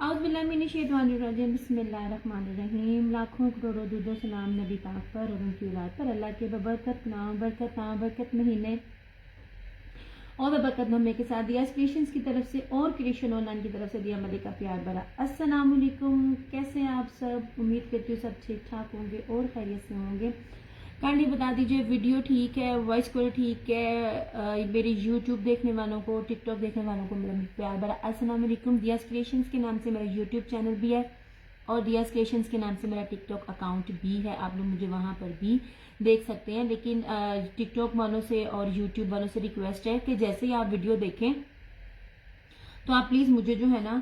औज़ुबिल्लाहिमिनश्शैतानिर्रजीम बिस्मिल्लाहिर्रहमानिर्रहीम। लाखों करोड़ों दुरूद सलाम नबी पाक पर और उनकी औलाद पर, अल्लाह के बरकत महीने और बरकत नमे के साथ दिया क्रिएशंस की तरफ से और क्रिएशन ऑनलाइन की तरफ से दिया मलिक का प्यार भरा अस्सलाम वालेकुम। कैसे हैं आप सब? उम्मीद करती हूँ सब ठीक ठाक होंगे और खैरियत से होंगे। काइंडली बता दीजिए वीडियो ठीक है, वॉइस कॉल ठीक है, मेरे यूट्यूब देखने वालों को, टिकटॉक देखने वालों को मेरा प्यार भरा अस्सलाम वालेकुम। दियास क्रिएशंस के नाम से मेरा यूट्यूब चैनल भी है और दियास क्रिएशंस के नाम से मेरा टिकटॉक अकाउंट भी है। आप लोग मुझे वहाँ पर भी देख सकते हैं। लेकिन टिकटॉक वालों से और यूट्यूब वालों से रिक्वेस्ट है कि जैसे ही आप वीडियो देखें तो आप प्लीज़ मुझे जो है ना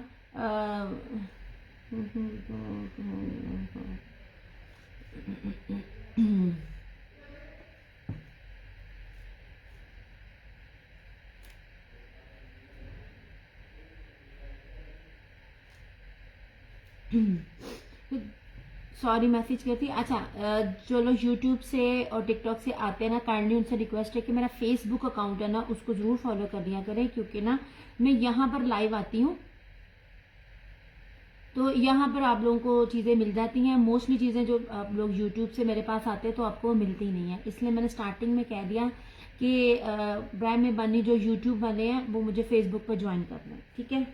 सॉरी मैसेज करती। अच्छा, जो लोग यूट्यूब से और टिकटॉक से आते हैं ना, काइंडली उनसे रिक्वेस्ट है कि मेरा फेसबुक अकाउंट है ना, उसको जरूर फॉलो कर दिया करें, क्योंकि ना मैं यहाँ पर लाइव आती हूँ तो यहाँ पर आप लोगों को चीज़ें मिल जाती हैं। मोस्टली चीज़ें जो आप लोग यूट्यूब से मेरे पास आते हैं तो आपको मिलती ही नहीं है, इसलिए मैंने स्टार्टिंग में कह दिया कि ब्राय में बनी जो यूट्यूब वाले हैं वो मुझे फेसबुक पर ज्वाइन कर लें, ठीक है।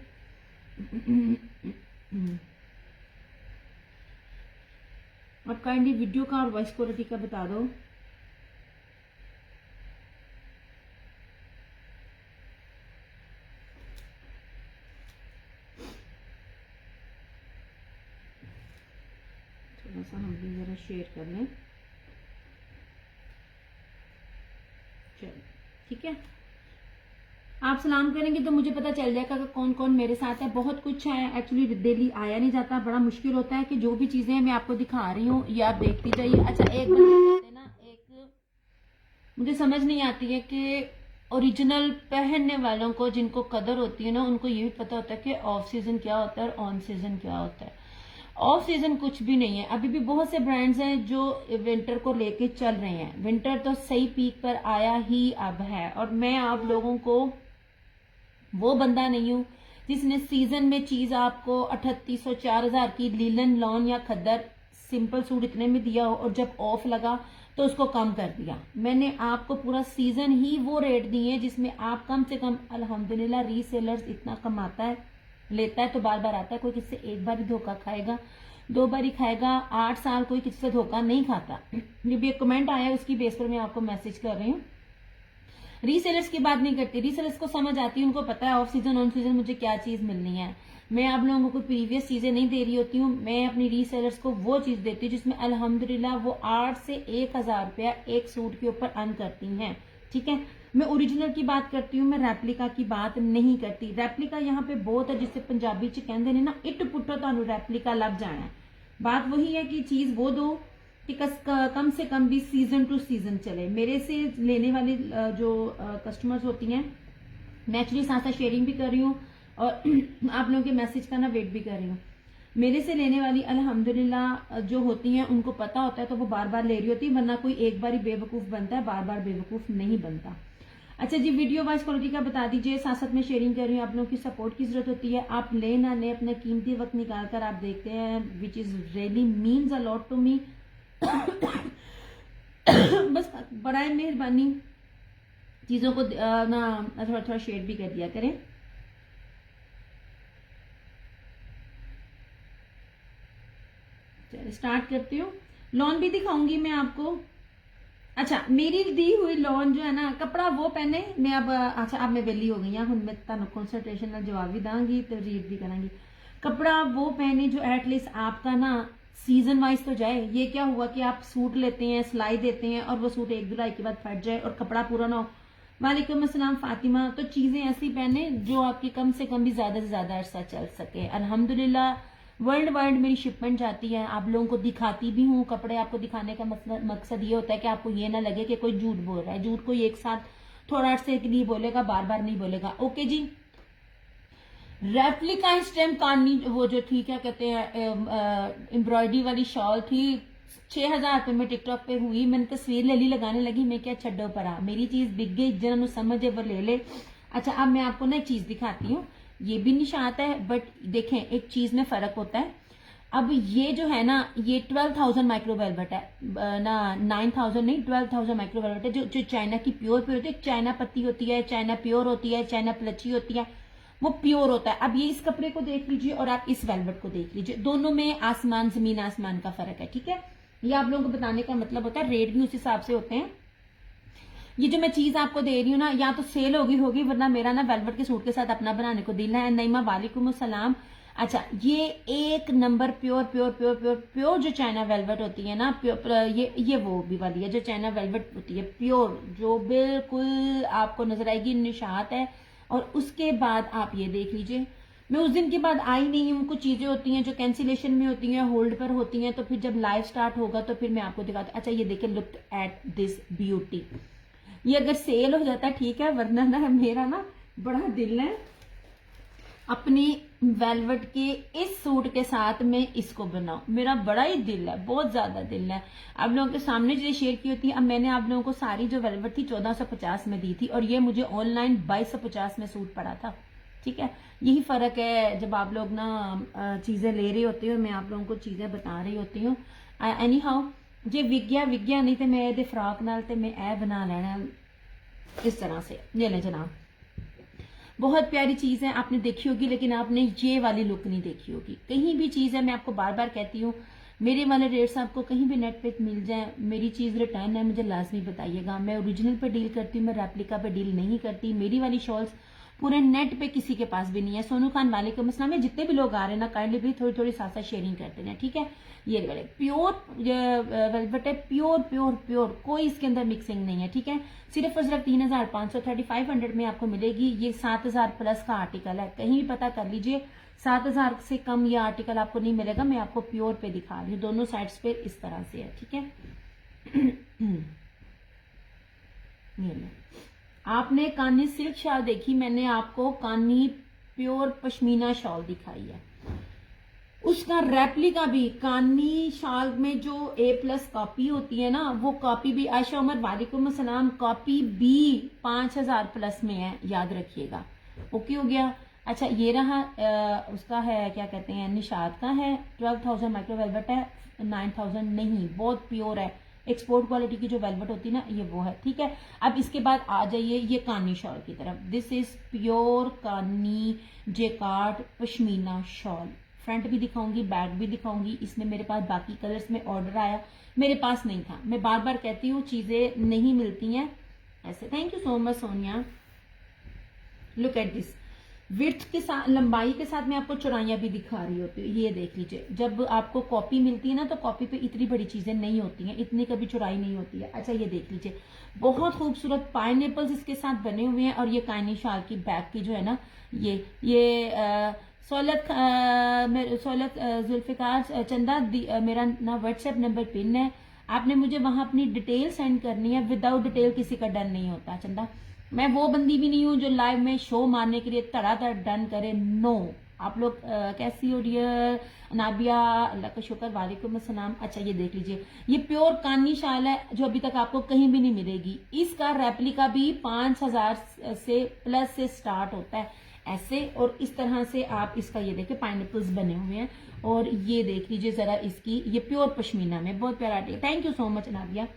अब काइंडली वीडियो का और वॉइस क्वालिटी का बता दो। थोड़ा सा हम भी जरा शेयर कर लें, चलो ठीक है। आप सलाम करेंगे तो मुझे पता चल जाएगा कि कौन कौन मेरे साथ है। बहुत कुछ है एक्चुअली, डेली आया नहीं जाता, बड़ा मुश्किल होता है कि जो भी चीजें मैं आपको दिखा रही हूँ ये आप देखती जाइए। अच्छा, एक बात कहते हैं ना, एक मुझे समझ नहीं आती है कि ओरिजिनल पहनने वालों को, जिनको कदर होती है ना, उनको ये भी पता होता है कि ऑफ सीजन क्या होता है और ऑन सीजन क्या होता है। ऑफ सीजन कुछ भी नहीं है। अभी भी बहुत से ब्रांड्स हैं जो विंटर को लेके चल रहे हैं। विंटर तो सही पीक पर आया ही अब है, और मैं आप लोगों को वो बंदा नहीं हूं जिसने सीजन में चीज आपको 3800 4000 की लीलन लॉन या खद्दर सिंपल सूट इतने में दिया हो और जब ऑफ लगा तो उसको कम कर दिया। मैंने आपको पूरा सीजन ही वो रेट दिए जिसमें आप कम से कम, अल्हम्दुलिल्लाह रीसेलर्स इतना कमाता है, लेता है तो बार बार आता है। कोई किससे एक बार ही धोखा खाएगा, 2 बार ही खाएगा, 8 साल कोई किसी से धोखा नहीं खाता। ये भी एक कमेंट आया, उसकी बेस पर मैं आपको मैसेज कर रही हूँ। रीसेलर्स की बात नहीं करती, रीसेलर्स को समझ आती है, उनको पता है ऑफ सीजन ऑन सीजन मुझे क्या चीज मिलनी है। मैं आप लोगों को प्रीवियस चीजें नहीं दे रही होती हूँ, मैं अपनी रीसेलर्स को वो चीज देती हूँ जिसमें अल्हम्दुलिल्लाह वो 8 से 1000 रुपया एक सूट के ऊपर अर्न करती हैं, ठीक है। मैं ओरिजिनल की बात करती हूँ, मैं रेप्लिका की बात नहीं करती। रेप्लिका यहाँ पे बहुत है, जिससे पंजाबी च कहते हैं ना, इट पुट्टो तानू रेप्लिका लग जाना है। बात वही है कि चीज वो दो कि कम से कम भी सीजन टू सीजन चले। मेरे से लेने वाली जो कस्टमर्स होती हैं, मैं एक्चुअली साथ साथ शेयरिंग भी कर रही हूँ और आप लोगों के मैसेज का ना वेट भी कर रही हूँ। मेरे से लेने वाली अल्हम्दुलिल्लाह जो होती हैं उनको पता होता है तो वो बार बार ले रही होती है, वरना कोई एक बार ही बेवकूफ बनता है, बार बार बेवकूफ नहीं बनता। अच्छा जी, वीडियो वॉइस क्वालिटी का बता दीजिए, साथ साथ में शेयरिंग कर रही हूँ। आप लोगों की सपोर्ट की जरूरत होती है, आप ले ना ले अपना कीमती वक्त निकाल कर आप देखते हैं, which is really means a lot to me. बस बड़ा मेहरबानी चीजों को ना थोड़ा थोड़ा शेयर भी कर दिया करें। चलिए स्टार्ट करती हूँ। लॉन भी दिखाऊंगी मैं आपको। अच्छा, मेरी दी हुई लॉन जो है ना, कपड़ा वो पहने मैं अब। अच्छा, अब मैं वेली हो गई हूँ, मैं तुम कॉन्सनट्रेशन ना जवाब भी दांगी तो रीड भी करांगी। कपड़ा वो पहने जो एटलीस्ट आपका ना सीजन वाइज तो जाए। ये क्या हुआ कि आप सूट लेते हैं, सिलाई देते हैं और वो सूट 1 धुलाई के बाद फट जाए और कपड़ा पूरा ना हो। वालेकुम अस्सलाम फातिमा। तो चीजें ऐसी पहने जो आपकी कम से कम भी ज्यादा से ज्यादा अरसा चल सके। अल्हम्दुलिल्लाह वर्ल्ड वाइड मेरी शिपमेंट जाती है, आप लोगों को दिखाती भी हूँ। कपड़े आपको दिखाने का मकसद ये होता है कि आपको ये ना लगे कि कोई झूठ बोल रहा है। झूठ कोई एक साथ थोड़ा अरसे के लिए बोलेगा, बार बार नहीं बोलेगा। ओके जी। रेप्लिका इस टाइम कानी वो जो थी, क्या कहते हैं, एम्ब्रॉयडरी वाली शॉल थी, 6000 रुपये में टिकटॉक पे हुई। मैंने तस्वीर ले ली, लगाने लगी, मैं क्या छड्डो परा, मेरी चीज बिक गई, जिन्होंने समझ है वो ले ले। अच्छा, अब मैं आपको ना एक चीज दिखाती हूँ। ये भी निशात है, बट देखें एक चीज में फर्क होता है। अब ये जो है ना, ये 12,000 माइक्रो वेलवेट है ना, 9,000 नहीं, 12,000 माइक्रो वेलवेट है, जो चाइना की प्योर प्योर होती है। चाइना पत्ती होती है, चाइना प्योर होती है, चाइना प्लची होती है, वो प्योर होता है। अब ये इस कपड़े को देख लीजिए और आप इस वेलवेट को देख लीजिए, दोनों में आसमान जमीन आसमान का फर्क है, ठीक है। ये आप लोगों को बताने का मतलब होता है, रेट भी उस हिसाब से होते हैं। ये जो मैं चीज आपको दे रही हूँ ना, या तो सेल होगी, वरना मेरा ना वेलवेट के सूट के साथ अपना बनाने को दिल है। नईमा वालेकुम अस्सलाम। अच्छा, ये एक number pure pure pure pure pure जो चाइना वेलवेट होती है ना, प्योर, ये वो भी वाली है जो चाइना वेलवेट होती है प्योर, जो बिल्कुल आपको नजर आएगी, निशात है। और उसके बाद आप ये देख लीजिए, मैं उस दिन के बाद आई नहीं हूँ, कुछ चीजें होती हैं जो कैंसिलेशन में होती हैं, होल्ड पर होती हैं, तो फिर जब लाइव स्टार्ट होगा तो फिर मैं आपको दिखाती हूँ। अच्छा, ये देखिए, लुक एट दिस ब्यूटी। ये अगर सेल हो जाता है ठीक है, वरना ना मेरा ना बड़ा दिल है अपनी वेलवेट के इस सूट के साथ में इसको बनाऊं, मेरा बड़ा ही दिल है, बहुत ज्यादा दिल है। आप लोगों के सामने जो शेयर की होती है, अब मैंने आप लोगों को सारी जो वेलवेट थी 1450 में दी थी, और ये मुझे ऑनलाइन 2250 में सूट पड़ा था, ठीक है। यही फर्क है जब आप लोग ना चीजें ले रही होती हो, मैं आप लोगों को चीजें बता रही होती हूँ। एनी हाउ, जे विज्ञा नहीं तो मैं ये फ्राक नाल ते मैं ए बना लेना इस तरह से। ये ले जनाब, बहुत प्यारी चीज है, आपने देखी होगी, लेकिन आपने ये वाली लुक नहीं देखी होगी। कहीं भी चीज है, मैं आपको बार बार कहती हूँ, मेरे वाले रेट्स आपको कहीं भी नेट पे मिल जाए, मेरी चीज रिटर्न है, मुझे लाजमी बताइएगा। मैं ओरिजिनल पे डील करती हूँ, मैं रेप्लिका पे डील नहीं करती। मेरी वाली शॉल्स पूरे नेट पे किसी के पास भी नहीं है। सोनू खान वालेकुम अस्सलाम में जितने भी लोग आ रहे हैं ना, काइंडली भी थोड़ी थोड़ी साथ साथ शेयरिंग करते हैं, ठीक है। ये वाले प्योर वेलवेट है, प्योर प्योर प्योर, कोई इसके अंदर मिक्सिंग नहीं है, ठीक है। सिर्फ और सिर्फ 3,500 3500 में आपको मिलेगी। ये 7,000 प्लस का आर्टिकल है, कहीं भी पता कर लीजिए, 7,000 से कम ये आर्टिकल आपको नहीं मिलेगा। मैं आपको प्योर पे दिखा रही हूँ, दोनों साइड्स पे इस तरह से है, ठीक है। ये आपने कानी सिल्क शॉल देखी, मैंने आपको कानी प्योर पश्मीना शॉल दिखाई है। उसका रेप्लिका भी कानी शॉल में जो A+ कॉपी होती है ना, वो कॉपी भी, आयशा उमर वालेकुम अस्सलाम, कॉपी भी 5,000 प्लस में है, याद रखिएगा। ओके हो गया। अच्छा, ये रहा उसका है, क्या कहते हैं, निशात का है, 12,000 माइक्रो वेलवेट है, 9,000 नहीं, बहुत प्योर है, एक्सपोर्ट क्वालिटी की जो वेलवेट होती है ना, ये वो है, ठीक है। अब इसके बाद आ जाइए ये कानी शॉल की तरफ। दिस इज प्योर कानी जेकार्ड पश्मीना शॉल। फ्रंट भी दिखाऊंगी, बैक भी दिखाऊंगी। इसमें मेरे पास बाकी कलर्स में ऑर्डर आया, मेरे पास नहीं था। मैं बार बार कहती हूँ, चीजें नहीं मिलती हैं ऐसे। Thank you so much Sonia. Look at this, width के साथ, लंबाई के साथ मैं आपको चौड़ाइयां भी दिखा रही होती हूँ। ये देख लीजिए, जब आपको कॉपी मिलती है ना, तो कॉपी पे इतनी बड़ी चीजें नहीं होती हैं, इतनी कभी चौड़ाई नहीं होती है। अच्छा, ये देख लीजिए, बहुत खूबसूरत पाइनएप्पल्स इसके साथ बने हुए हैं। और ये कानी शाल की बैक की जो है ना, ये सोलत जुल्फिकार चंदा मेरा ना व्हाट्सएप नंबर पिन है, आपने मुझे वहां अपनी डिटेल सेंड करनी है। विदाउट डिटेल किसी का डन नहीं होता चंदा। मैं वो बंदी भी नहीं हूं जो लाइव में शो मारने के लिए धड़ाधड़ डन करे, नो। आप लोग कैसी हो डियर नाबिया, अल्लाह का शुक्र, वालेकुम अस्सलाम। अच्छा, ये देख लीजिए, ये प्योर कानी शाल है जो अभी तक आपको कहीं भी नहीं मिलेगी। इसका रेप्लिका भी 5,000 से प्लस से स्टार्ट होता है ऐसे, और इस तरह से आप इसका ये देखिए पाइनएप्पल्स बने हुए हैं। और ये देख लीजिए जरा इसकी, ये प्योर पश्मीना में, बहुत प्यारा article. Thank you so much Nabia.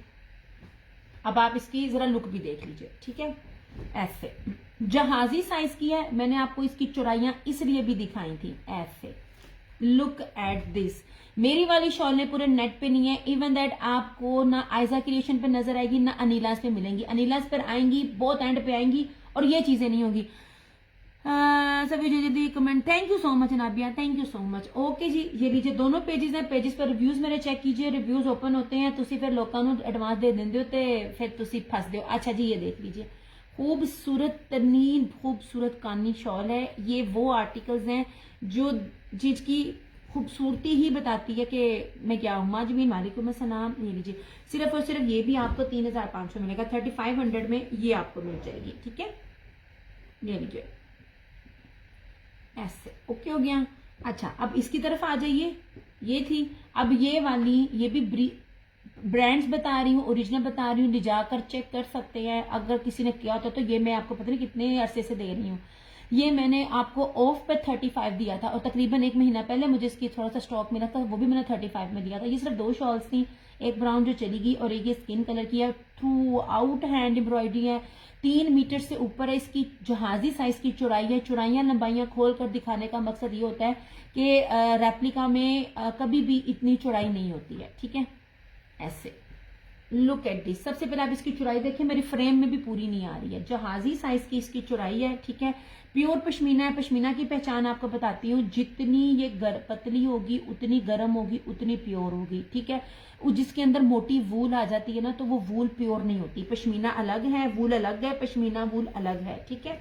अब आप इसकी जरा लुक भी देख लीजिए, ठीक है। ऐसे जहाजी साइज की है, मैंने आपको इसकी चौड़ाइयां इसलिए भी दिखाई थी ऐसे। लुक एट दिस, मेरी वाली शॉल ने पूरे नेट पे नहीं है। इवन दैट आपको ना आयजा क्रिएशन पे नजर आएगी, ना अनीलास पे मिलेंगी। अनीलास पर आएंगी, बहुत एंड पे आएंगी, और ये चीजें नहीं होगी। सभी जी comment, thank you so much Nabia, thank you so much. Okay जी, ये लीजिए, दोनों पेजेस हैं, पेजेस पर रिव्यूज मेरे चेक कीजिए। रिव्यूज ओपन होते हैं, तुसी फिर लोगों को एडवांस दे देंदे हो ते फिर तुसी फस दो। अच्छा जी, ये देख लीजिए, खूबसूरत तरीन खूबसूरत कानी शॉल है। ये वो आर्टिकल्स हैं जो जिसकी खूबसूरती ही बताती है कि मैं क्या हूँ। माजमीन वालेकुम अस्सलाम। ये लीजिए, सिर्फ और सिर्फ ये भी आपको 3,500 मिलेगा, 3,500 में ये आपको मिल जाएगी, ठीक है। ये लीजिए ऐसे, ओके हो गया। अच्छा, अब इसकी तरफ आ जाइए, ये थी। अब ये वाली, ये भी ब्रांड्स बता रही हूँ, ओरिजिनल बता रही हूँ, ले जाकर चेक कर सकते हैं। अगर किसी ने किया होता तो ये मैं आपको पता नहीं कितने अरसे से दे रही हूँ। ये मैंने आपको ऑफ पे 35 दिया था, और तकरीबन 1 महीना पहले मुझे इसकी थोड़ा सा स्टॉक मिला था, वो भी मैंने 35 में दिया था। ये सिर्फ 2 शॉल्स थी, एक ब्राउन जो चली गई और एक ये स्किन कलर की है, थ्रू आउट हैंड एम्ब्रॉयडरी है, 3 मीटर से ऊपर है इसकी जहाजी साइज की चौड़ाई है। चौड़ाइयाँ लंबाइयाँ खोल कर दिखाने का मकसद ये होता है कि रेप्लिका में कभी भी इतनी चौड़ाई नहीं होती है, ठीक है। ऐसे लुक एट दिस, सबसे पहले आप इसकी चौड़ाई देखें, मेरी फ्रेम में भी पूरी नहीं आ रही है, जहाजी साइज की इसकी चौड़ाई है, ठीक है। प्योर पश्मीना है। पश्मीना की पहचान आपको बताती हूँ, जितनी ये पतली होगी उतनी गर्म होगी उतनी प्योर होगी, ठीक है। जिसके अंदर मोटी वूल आ जाती है ना, तो वो वूल प्योर नहीं होती। पश्मीना अलग है, वूल अलग है, पश्मीना वूल अलग है, ठीक है।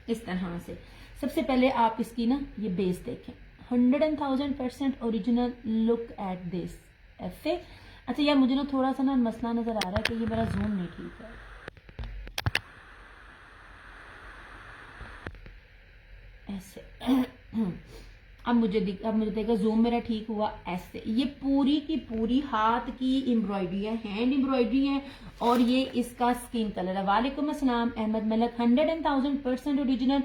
इस तरह से सबसे पहले आप इसकी ना ये बेस देखें, 100,000% ओरिजिनल। लुक एट दिस ऐसे। अच्छा यार, मुझे ना थोड़ा सा ना मसला नजर आ रहा है कि ये मेरा जूम नहीं ठीक है। ऐसे अब मुझे देखा जूम मेरा ठीक हुआ। ऐसे ये पूरी की पूरी हाथ की एम्ब्रॉयडरी है, हैंड एम्ब्रॉयडरी है, और ये इसका स्किन कलर है। वालेकुम अस्सलाम अहमद मलक, 100,000% ओरिजिनल।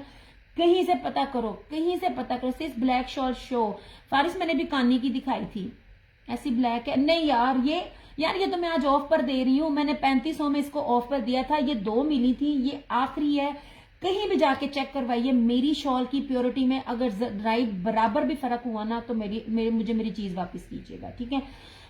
कहीं से पता करो, कहीं से पता करो। सिर्फ ब्लैक शॉल शो फारिस मैंने भी कानी की दिखाई थी, ऐसी ब्लैक है। नहीं यार, ये तो मैं आज ऑफ पर दे रही हूँ, मैंने 3500 में इसको ऑफ पर दिया था, ये 2 मिली थी, ये आखिरी है। कहीं भी जाके चेक करवाइए, मेरी शॉल की प्योरिटी में अगर राइट बराबर भी फर्क हुआ ना, तो मुझे मेरी चीज वापस कीजिएगा, ठीक है।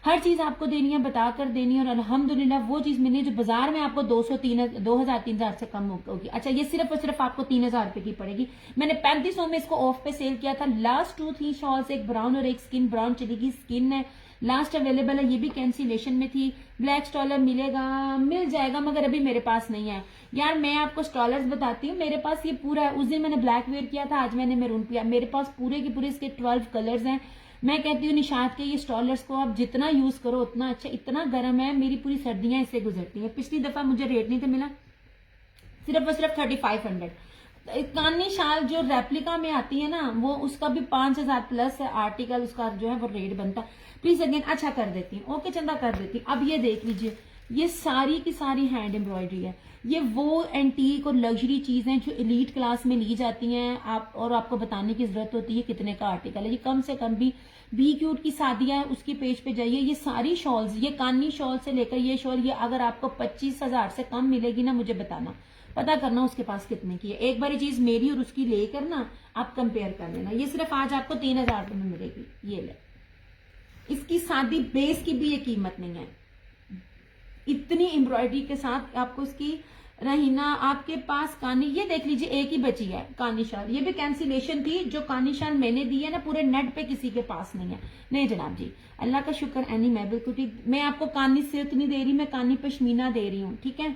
हर चीज आपको देनी है, बताकर देनी है, और अल्हम्दुलिल्लाह वो चीज मिली जो बाजार में आपको 2,000-3,000 से कम होगी। अच्छा, ये सिर्फ और सिर्फ आपको 3,000 रुपए की पड़ेगी। मैंने 3500 में इसको ऑफ पे सेल किया था। लास्ट 2-3 शॉल्स, एक ब्राउन और एक स्किन ब्राउन चली गई, स्किन है लास्ट अवेलेबल है, ये भी कैंसिलेशन में थी। ब्लैक स्टॉलर मिलेगा, मिल जाएगा, मगर अभी मेरे पास नहीं है यार। मैं आपको स्टॉलर्स बताती हूँ, मेरे पास ये पूरा है। उस दिन मैंने ब्लैक वेयर किया था, आज मैंने मैरून किया। मेरे पास पूरे के पूरे इसके 12 कलर्स हैं। मैं कहती हूँ निशात के ये स्टॉलर्स को आप जितना यूज करो उतना अच्छा। इतना गर्म है, मेरी पूरी सर्दियां इससे गुजरती हैं। पिछली दफा मुझे रेट नहीं था मिला, सिर्फ और सिर्फ 3,500। कानी शाल जो रेप्लिका में आती है ना, वो उसका भी 5,000 प्लस है आर्टिकल, उसका जो है वो रेट बनता। प्लीज अगेन अच्छा कर देती हूँ, ओके चंदा कर देती हूँ। अब ये देख लीजिए, ये सारी की सारी हैंड एम्ब्रॉयडरी है। ये वो एंटीक और लग्जरी चीजें जो एलीट क्लास में ली जाती हैं, और आपको बताने की जरूरत होती है कितने का आर्टिकल है। ये कम से कम भी बी क्यूट की शादियां है, उसकी पेज पे जाइए। ये सारी शॉल्स, ये कानी शॉल से लेकर ये शॉल, ये अगर आपको 25,000 से कम मिलेगी ना, मुझे बताना, पता करना उसके पास कितने की है। एक बार चीज मेरी और उसकी लेकर ना आप कंपेयर कर लेना। ये सिर्फ आज आपको 3,000 रुपए में मिलेगी, ये ले। इसकी सादी बेस की भी ये कीमत नहीं है। इतनी एम्ब्रॉयडरी के साथ आपको इसकी रहीना, आपके पास कानी, ये देख लीजिए एक ही बची है कानी शाल। ये भी कैंसिलेशन थी, जो कानी शाल मैंने दी है ना पूरे नेट पे किसी के पास नहीं है। नहीं जनाब जी, अल्लाह का शुक्र एनी, मैं बिल्कुल ठीक। मैं आपको कानी सिल्क नहीं दे रही, मैं कानी पश्मीना दे रही हूँ, ठीक है।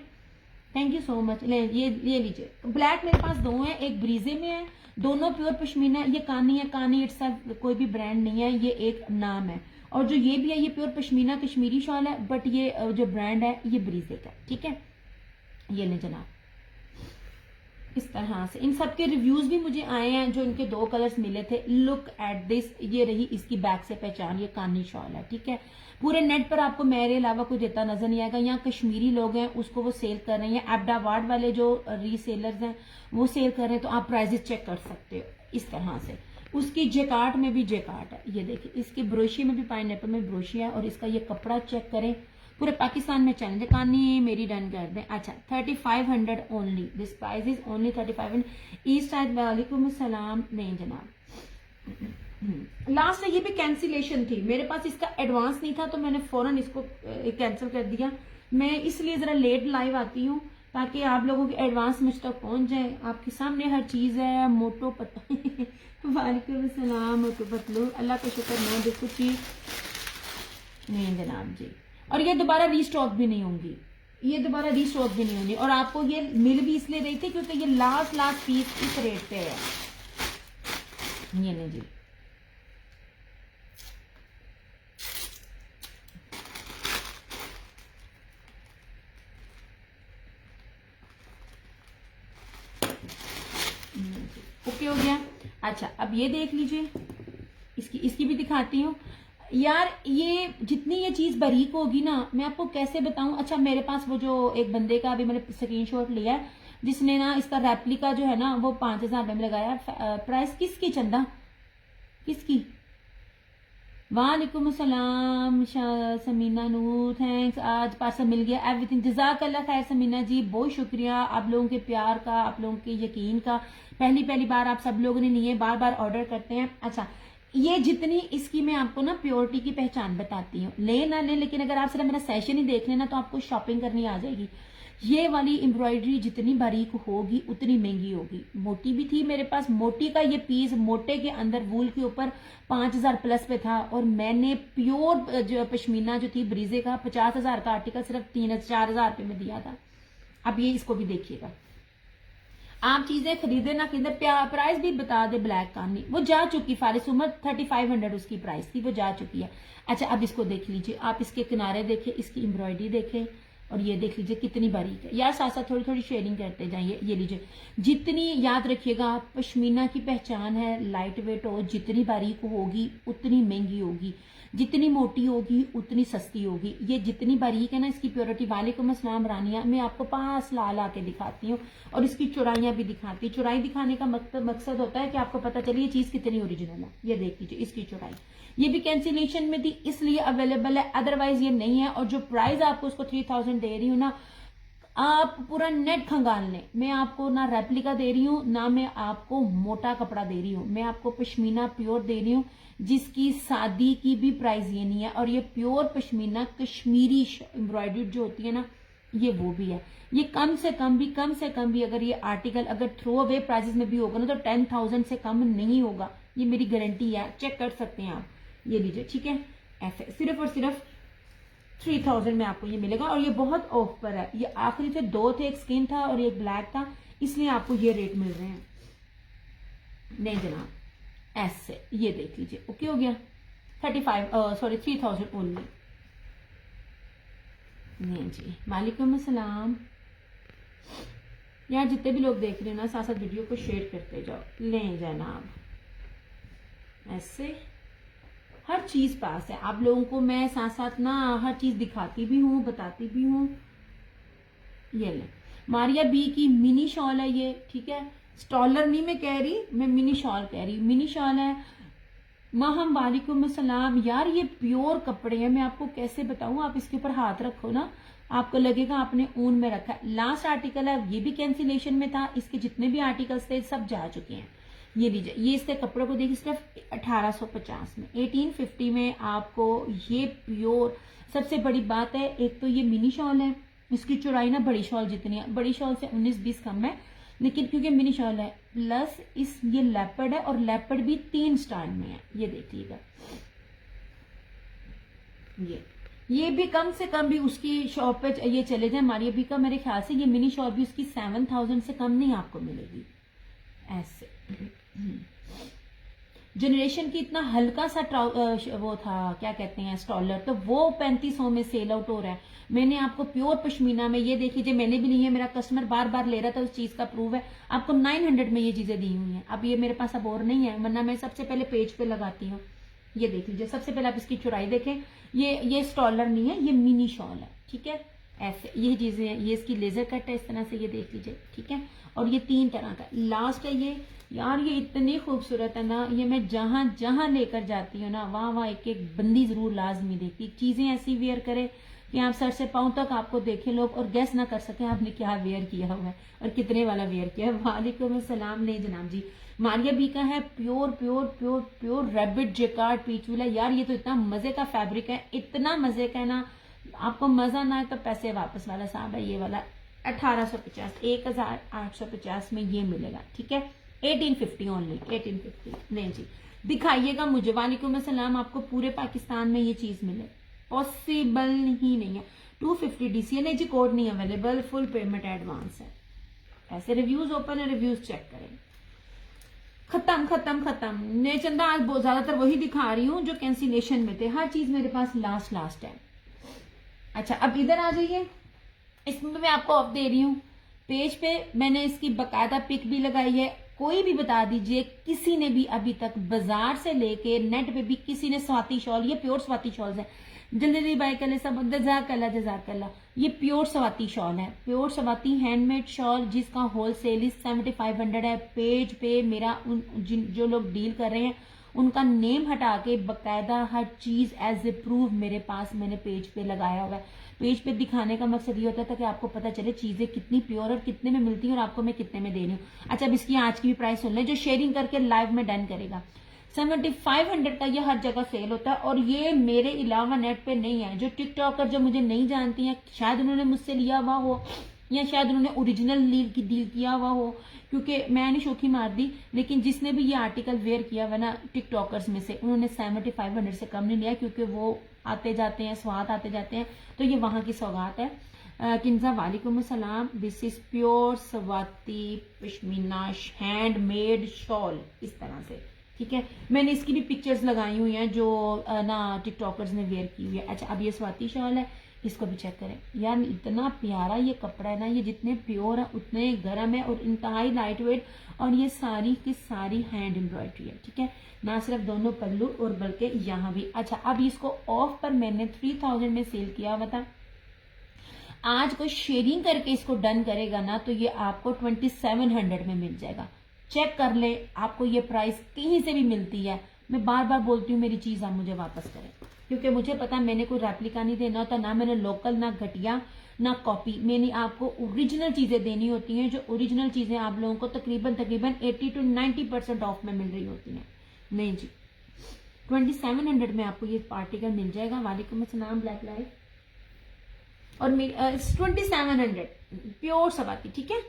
Thank you so much. ये लीजिए, ब्लैक मेरे पास 2 है, एक ब्रीजे में है, दोनों प्योर पश्मीना है। ये कानी है, कानी इट्स कोई भी ब्रांड नहीं है, ये एक नाम है। और जो ये भी है, ये प्योर पश्मीना कश्मीरी शॉल है, बट ये जो ब्रांड है ये ब्रीजे का, ठीक है। ये ले जनाब, इस तरह से इन सब के रिव्यूज भी मुझे आए हैं, जो इनके 2 कलर्स मिले थे। लुक एट दिस, ये रही इसकी बैक से पहचान, ये कानी शॉल है, ठीक है। पूरे नेट पर आपको मेरे अलावा कोई देता नजर नहीं आएगा। यहाँ कश्मीरी लोग हैं, उसको वो सेल कर रहे हैं। एबडावाड वाले जो रीसेलर्स हैं वो सेल कर रहे हैं, तो आप प्राइजेस चेक कर सकते हो इस तरह से। उसकी जेकार्ट में भी जेकार्ट है, ये देखिए। इसकी ब्रोशी में भी, पाइनएप्पल में ब्रोशी है, और इसका ये कपड़ा चेक करें, पूरे पाकिस्तान में चैलेंज है। कानी मेरी डन कर दें। अच्छा, 3,500 only, this price is only 3,500। East side, वालेकुम सलाम। नहीं जनाब, लास्ट में ये भी कैंसिलेशन थी, मेरे पास इसका एडवांस नहीं था, तो मैंने फौरन इसको कैंसिल कर दिया। मैं इसलिए जरा लेट लाइव आती हूँ, ताकि आप लोगों के एडवांस मुझ तक पहुंच जाए। आपके सामने हर चीज है, मोटो पतलू। वालेकुम सलाम, मोटो पतलू, अल्लाह का शुक्र, मैं बिल्कुल ठीक। नहीं जनाब जी, और ये दोबारा रीस्टॉक भी नहीं होंगी, ये दोबारा रीस्टॉक भी नहीं होंगी। और आपको ये मिल भी इसलिए रही थी क्योंकि ये लास्ट पीस इस रेट पे है। ये नहीं जी, ओके हो गया। अच्छा, अब ये देख लीजिए, इसकी भी दिखाती हूँ। यार ये जितनी ये चीज बारीक होगी ना, मैं आपको कैसे बताऊं। अच्छा मेरे पास वो जो एक बंदे का अभी मैंने स्क्रीनशॉट लिया है, जिसने ना इसका रेप्लिका जो है ना वो 5,000 में लगाया। प्राइस किसकी चंदा, किसकी? वालेकुम अस्सलाम समीना नूर, थैंक्स, आज पार्सल मिल गया, एवरीथिंग, जज़ाकल्लाह खैर समीना जी, बहुत शुक्रिया आप लोगों के प्यार का, आप लोगों के यकीन का। पहली बार आप सब लोगों ने लिए, बार बार ऑर्डर करते हैं। अच्छा ये जितनी इसकी मैं आपको ना प्योरिटी की पहचान बताती हूँ, ले ना ले, लेकिन अगर आप सिर्फ मेरा सेशन ही देख लेना तो आपको शॉपिंग करनी आ जाएगी। ये वाली एम्ब्रॉयडरी जितनी बारीक होगी उतनी महंगी होगी। मोटी भी थी मेरे पास, मोटी का ये पीस मोटे के अंदर वूल के ऊपर 5,000 प्लस पे था, और मैंने प्योर जो पश्मीना जो थी ब्रीजे का 50,000 का आर्टिकल सिर्फ 3-4,000 रुपए में दिया था। अब ये इसको भी देखिएगा, आप चीजें खरीदे ना खरीदे, प्राइस भी बता दे ब्लैक का नहीं, वो जा चुकी, फारिस उमर 3500 उसकी प्राइस थी, वो जा चुकी है। अच्छा अब इसको देख लीजिए, आप इसके किनारे देखें, इसकी एम्ब्रॉयडरी देखें, और ये देख लीजिए कितनी बारीक है। यार साथ साथ थोड़ी थोड़ी शेयरिंग करते जाइए। ये लीजिए, जितनी याद रखिएगा पश्मीना की पहचान है लाइट वेट हो, जितनी बारीक होगी उतनी महंगी होगी, जितनी मोटी होगी उतनी सस्ती होगी। ये जितनी बारीक है ना इसकी प्योरिटी। वालेकुम अस्सलाम रानिया, मैं आपको पास ला के दिखाती हूँ और इसकी चौड़ाइयां भी दिखाती हूँ। चौड़ाई दिखाने का मकसद होता है कि आपको पता चले ये चीज कितनी ओरिजिनल है। ये देख लीजिए इसकी चौड़ाई, ये भी कैंसिलेशन में थी इसलिए अवेलेबल है, अदरवाइज ये नहीं है। और जो प्राइस आपको उसको 3,000 दे रही हूँ ना, आप पूरा नेट खंगाल लें, मैं आपको ना रेप्लिका दे रही हूँ, ना मैं आपको मोटा कपड़ा दे रही हूँ, मैं आपको पश्मीना प्योर दे रही हूँ, जिसकी सादी की भी प्राइस ये नहीं है। और ये प्योर पश्मीना कश्मीरी एम्ब्रॉयडरी जो होती है ना, ये वो भी है। ये कम से कम भी अगर ये आर्टिकल अगर थ्रो अवे प्राइसेस में भी होगा ना तो 10,000 से कम नहीं होगा, ये मेरी गारंटी है, चेक कर सकते हैं आप। ये लीजिए, ठीक है, ऐसे सिर्फ और सिर्फ 3,000 में आपको ये मिलेगा। और ये बहुत ऑफ पर है, ये आखिरी थे, दो थे, एक स्किन था और एक ब्लैक था, इसलिए आपको ये रेट मिल रहे हैं। नहीं जनाब, ऐसे ये देख लीजिए, ओके हो गया। 3,000 ओनली। नहीं जी, वालेकुम अस्सलाम। यार जितने भी लोग देख रहे हो ना, साथ साथ वीडियो को शेयर करते जाओ। लें जनाब, ऐसे हर चीज पास है आप लोगों को, मैं साथ साथ ना हर चीज दिखाती भी हूँ, बताती भी हूँ। ये ले, मारिया बी की मिनी शॉल है ये, ठीक है, स्टॉलर नहीं मैं कह रही, मैं मिनी शॉल कह रही, मिनी शॉल है। माहम वालेकुम अस्सलाम। यार ये प्योर कपड़े हैं, मैं आपको कैसे बताऊं, आप इसके ऊपर हाथ रखो ना आपको लगेगा आपने ऊन में रखा है। लास्ट आर्टिकल है, ये भी कैंसिलेशन में था, इसके जितने भी आर्टिकल्स थे सब जा चुके हैं। ये लीजिए, ये इसके कपड़ों को देखिए, सिर्फ 1850 में, 1850 में आपको ये प्योर। सबसे बड़ी बात है, एक तो ये मिनी शॉल है, इसकी चौड़ाई ना बड़ी शॉल जितनी है, बड़ी शॉल से 19-20 कम है, लेकिन क्योंकि मिनी शॉल है, प्लस इस ये लेपर्ड है, और लेपर्ड भी 3 स्टाइल में है। ये देखिएगा, ये भी कम से कम भी उसकी शॉप पे ये चले जाए मारिया बी का, मेरे ख्याल से ये मिनी शॉल भी उसकी 7,000 से कम नहीं आपको मिलेगी। ऐसे जनरेशन की इतना हल्का सा वो था, क्या कहते हैं, स्टॉलर, तो वो 3500 में सेल आउट हो रहा है। मैंने आपको प्योर पश्मीना में, ये देखिए मैंने भी ली है, मेरा कस्टमर बार बार ले रहा था, उस चीज का प्रूव है। आपको 900 में ये चीजें दी हुई हैं। अब ये मेरे पास अब और नहीं है, वरना मैं सबसे पहले पेज पे लगाती हूँ। ये देख लीजिए, सबसे पहले आप इसकी चौड़ाई देखें, ये स्टॉलर नहीं है, ये मिनी शॉल है, ठीक है। ऐसे ये चीजें हैं, ये इसकी लेजर कट है इस तरह से, ये देख लीजिए, ठीक है। और ये 3 तरह का लास्ट है ये। यार ये इतनी खूबसूरत है ना, ये मैं जहां जहां लेकर जाती हूँ ना, वहां एक एक बंदी जरूर लाजमी देखती। चीजें ऐसी वेयर करे कि आप सर से पांव तक आपको देखे लोग और गेस ना कर सके आपने क्या वेयर किया हुआ है और कितने वाला वेयर किया है। वालेकुम अस्सलाम। नहीं जनाब जी, मारिया बी का है pure pure pure pure rabbit jacquard peach villa. यार ये तो इतना मजे का फैब्रिक है, इतना मजे का है ना, आपको मजा ना है तो पैसे वापस वाला साहब है। ये वाला 1850, 1850 में ये मिलेगा, ठीक है। 1850 ओनली, 1850। नहीं जी, दिखाइएगा मुझे। वालेकुम अस्सलाम। आपको पूरे पाकिस्तान में ये चीज मिले, पॉसिबल ही नहीं है। 250 DCA नहीं जी, कोड नहीं अवेलेबल, फुल पेमेंट एडवांस है। ऐसे रिव्यूज ओपन है, रिव्यूज चेक करें। खत्म खत्म खत्म। ने चंदा आज बहुत ज्यादातर वही दिखा रही हूँ जो कैंसिलेशन में थे, हर चीज मेरे पास लास्ट है। अच्छा अब इधर आ जाइए, इसमें मैं आपको ऑफ दे रही हूँ। पेज पे मैंने इसकी बकायदा पिक भी लगाई है, कोई भी बता दीजिए, किसी ने भी अभी तक बाजार से लेके नेट पे भी किसी ने स्वाति शॉल, ये प्योर स्वाति शॉल्स है, जल्दी बाय कर ले सब, जजाकल्ला, ये प्योर स्वाति शॉल है, प्योर स्वाति हैंडमेड शॉल, जिसका होलसेल ही 7500 है। पेज पे मेरा जो लोग डील कर रहे हैं उनका नेम हटा के बकायदा हर चीज एज ए प्रूफ मेरे पास मैंने पेज पे लगाया हुआ है। पेज पे दिखाने का मकसद ये होता था कि आपको पता चले चीजें कितनी प्योर और कितने में मिलती हैं और आपको मैं कितने में दे रही हूँ। अच्छा, अब इसकी आज की भी प्राइस सुन लें, जो शेयरिंग करके लाइव में डन करेगा। 7500 का ये हर जगह सेल होता है और ये मेरे अलावा नेट पे नहीं है। जो टिकटॉकर जो मुझे नहीं जानती हैं, शायद उन्होंने मुझसे लिया हुआ हो या शायद उन्होंने ओरिजिनल डील किया हुआ हो, क्योंकि मैंने शोखी मार दी, लेकिन जिसने भी ये आर्टिकल वेयर किया हुआ ना टिकटॉकर्स में से, उन्होंने 7500 से कम नहीं लिया, क्योंकि वो आते जाते हैं, स्वाद आते जाते हैं, तो ये वहां की सौगात है। किंजा वालेकुम अस्सलाम। This is pure Swati pashmina handmade shawl, इस तरह से, ठीक है। मैंने इसकी भी पिक्चर्स लगाई हुई हैं जो ना टिकटॉकर्स ने वेयर की हुई है। अच्छा, अब ये स्वाति शॉल है, इसको भी चेक करें यार, इतना प्यारा ये कपड़ा है ना, ये जितने प्योर है उतने गर्म है और इंतहाई लाइट वेट, और ये सारी की सारी हैंड एम्ब्रॉयडरी है, ठीक है, ना सिर्फ दोनों पल्लू और बल्कि यहाँ भी। अच्छा, अब इसको ऑफ पर मैंने 3000 में सेल किया हुआ था। आज कोई शेयरिंग करके इसको डन करेगा ना तो ये आपको 2700 में मिल जाएगा। चेक कर ले, आपको ये प्राइस कहीं से भी मिलती है। मैं बार बार बोलती हूँ मेरी चीज आप मुझे वापस करें, क्योंकि मुझे पता मैंने कोई रेप्लिका नहीं देना होता, ना मैंने लोकल, ना घटिया, ना कॉपी। मैंने आपको ओरिजिनल चीजें देनी होती हैं, जो ओरिजिनल चीजें आप लोगों को तकरीबन 80 to 90% ऑफ में मिल रही होती हैं। नहीं जी, 2700 में आपको ये आर्टिकल मिल जाएगा। वालेकुम अस्सलाम ब्लैक लाइट, और 2700 प्योर सवाती, ठीक है।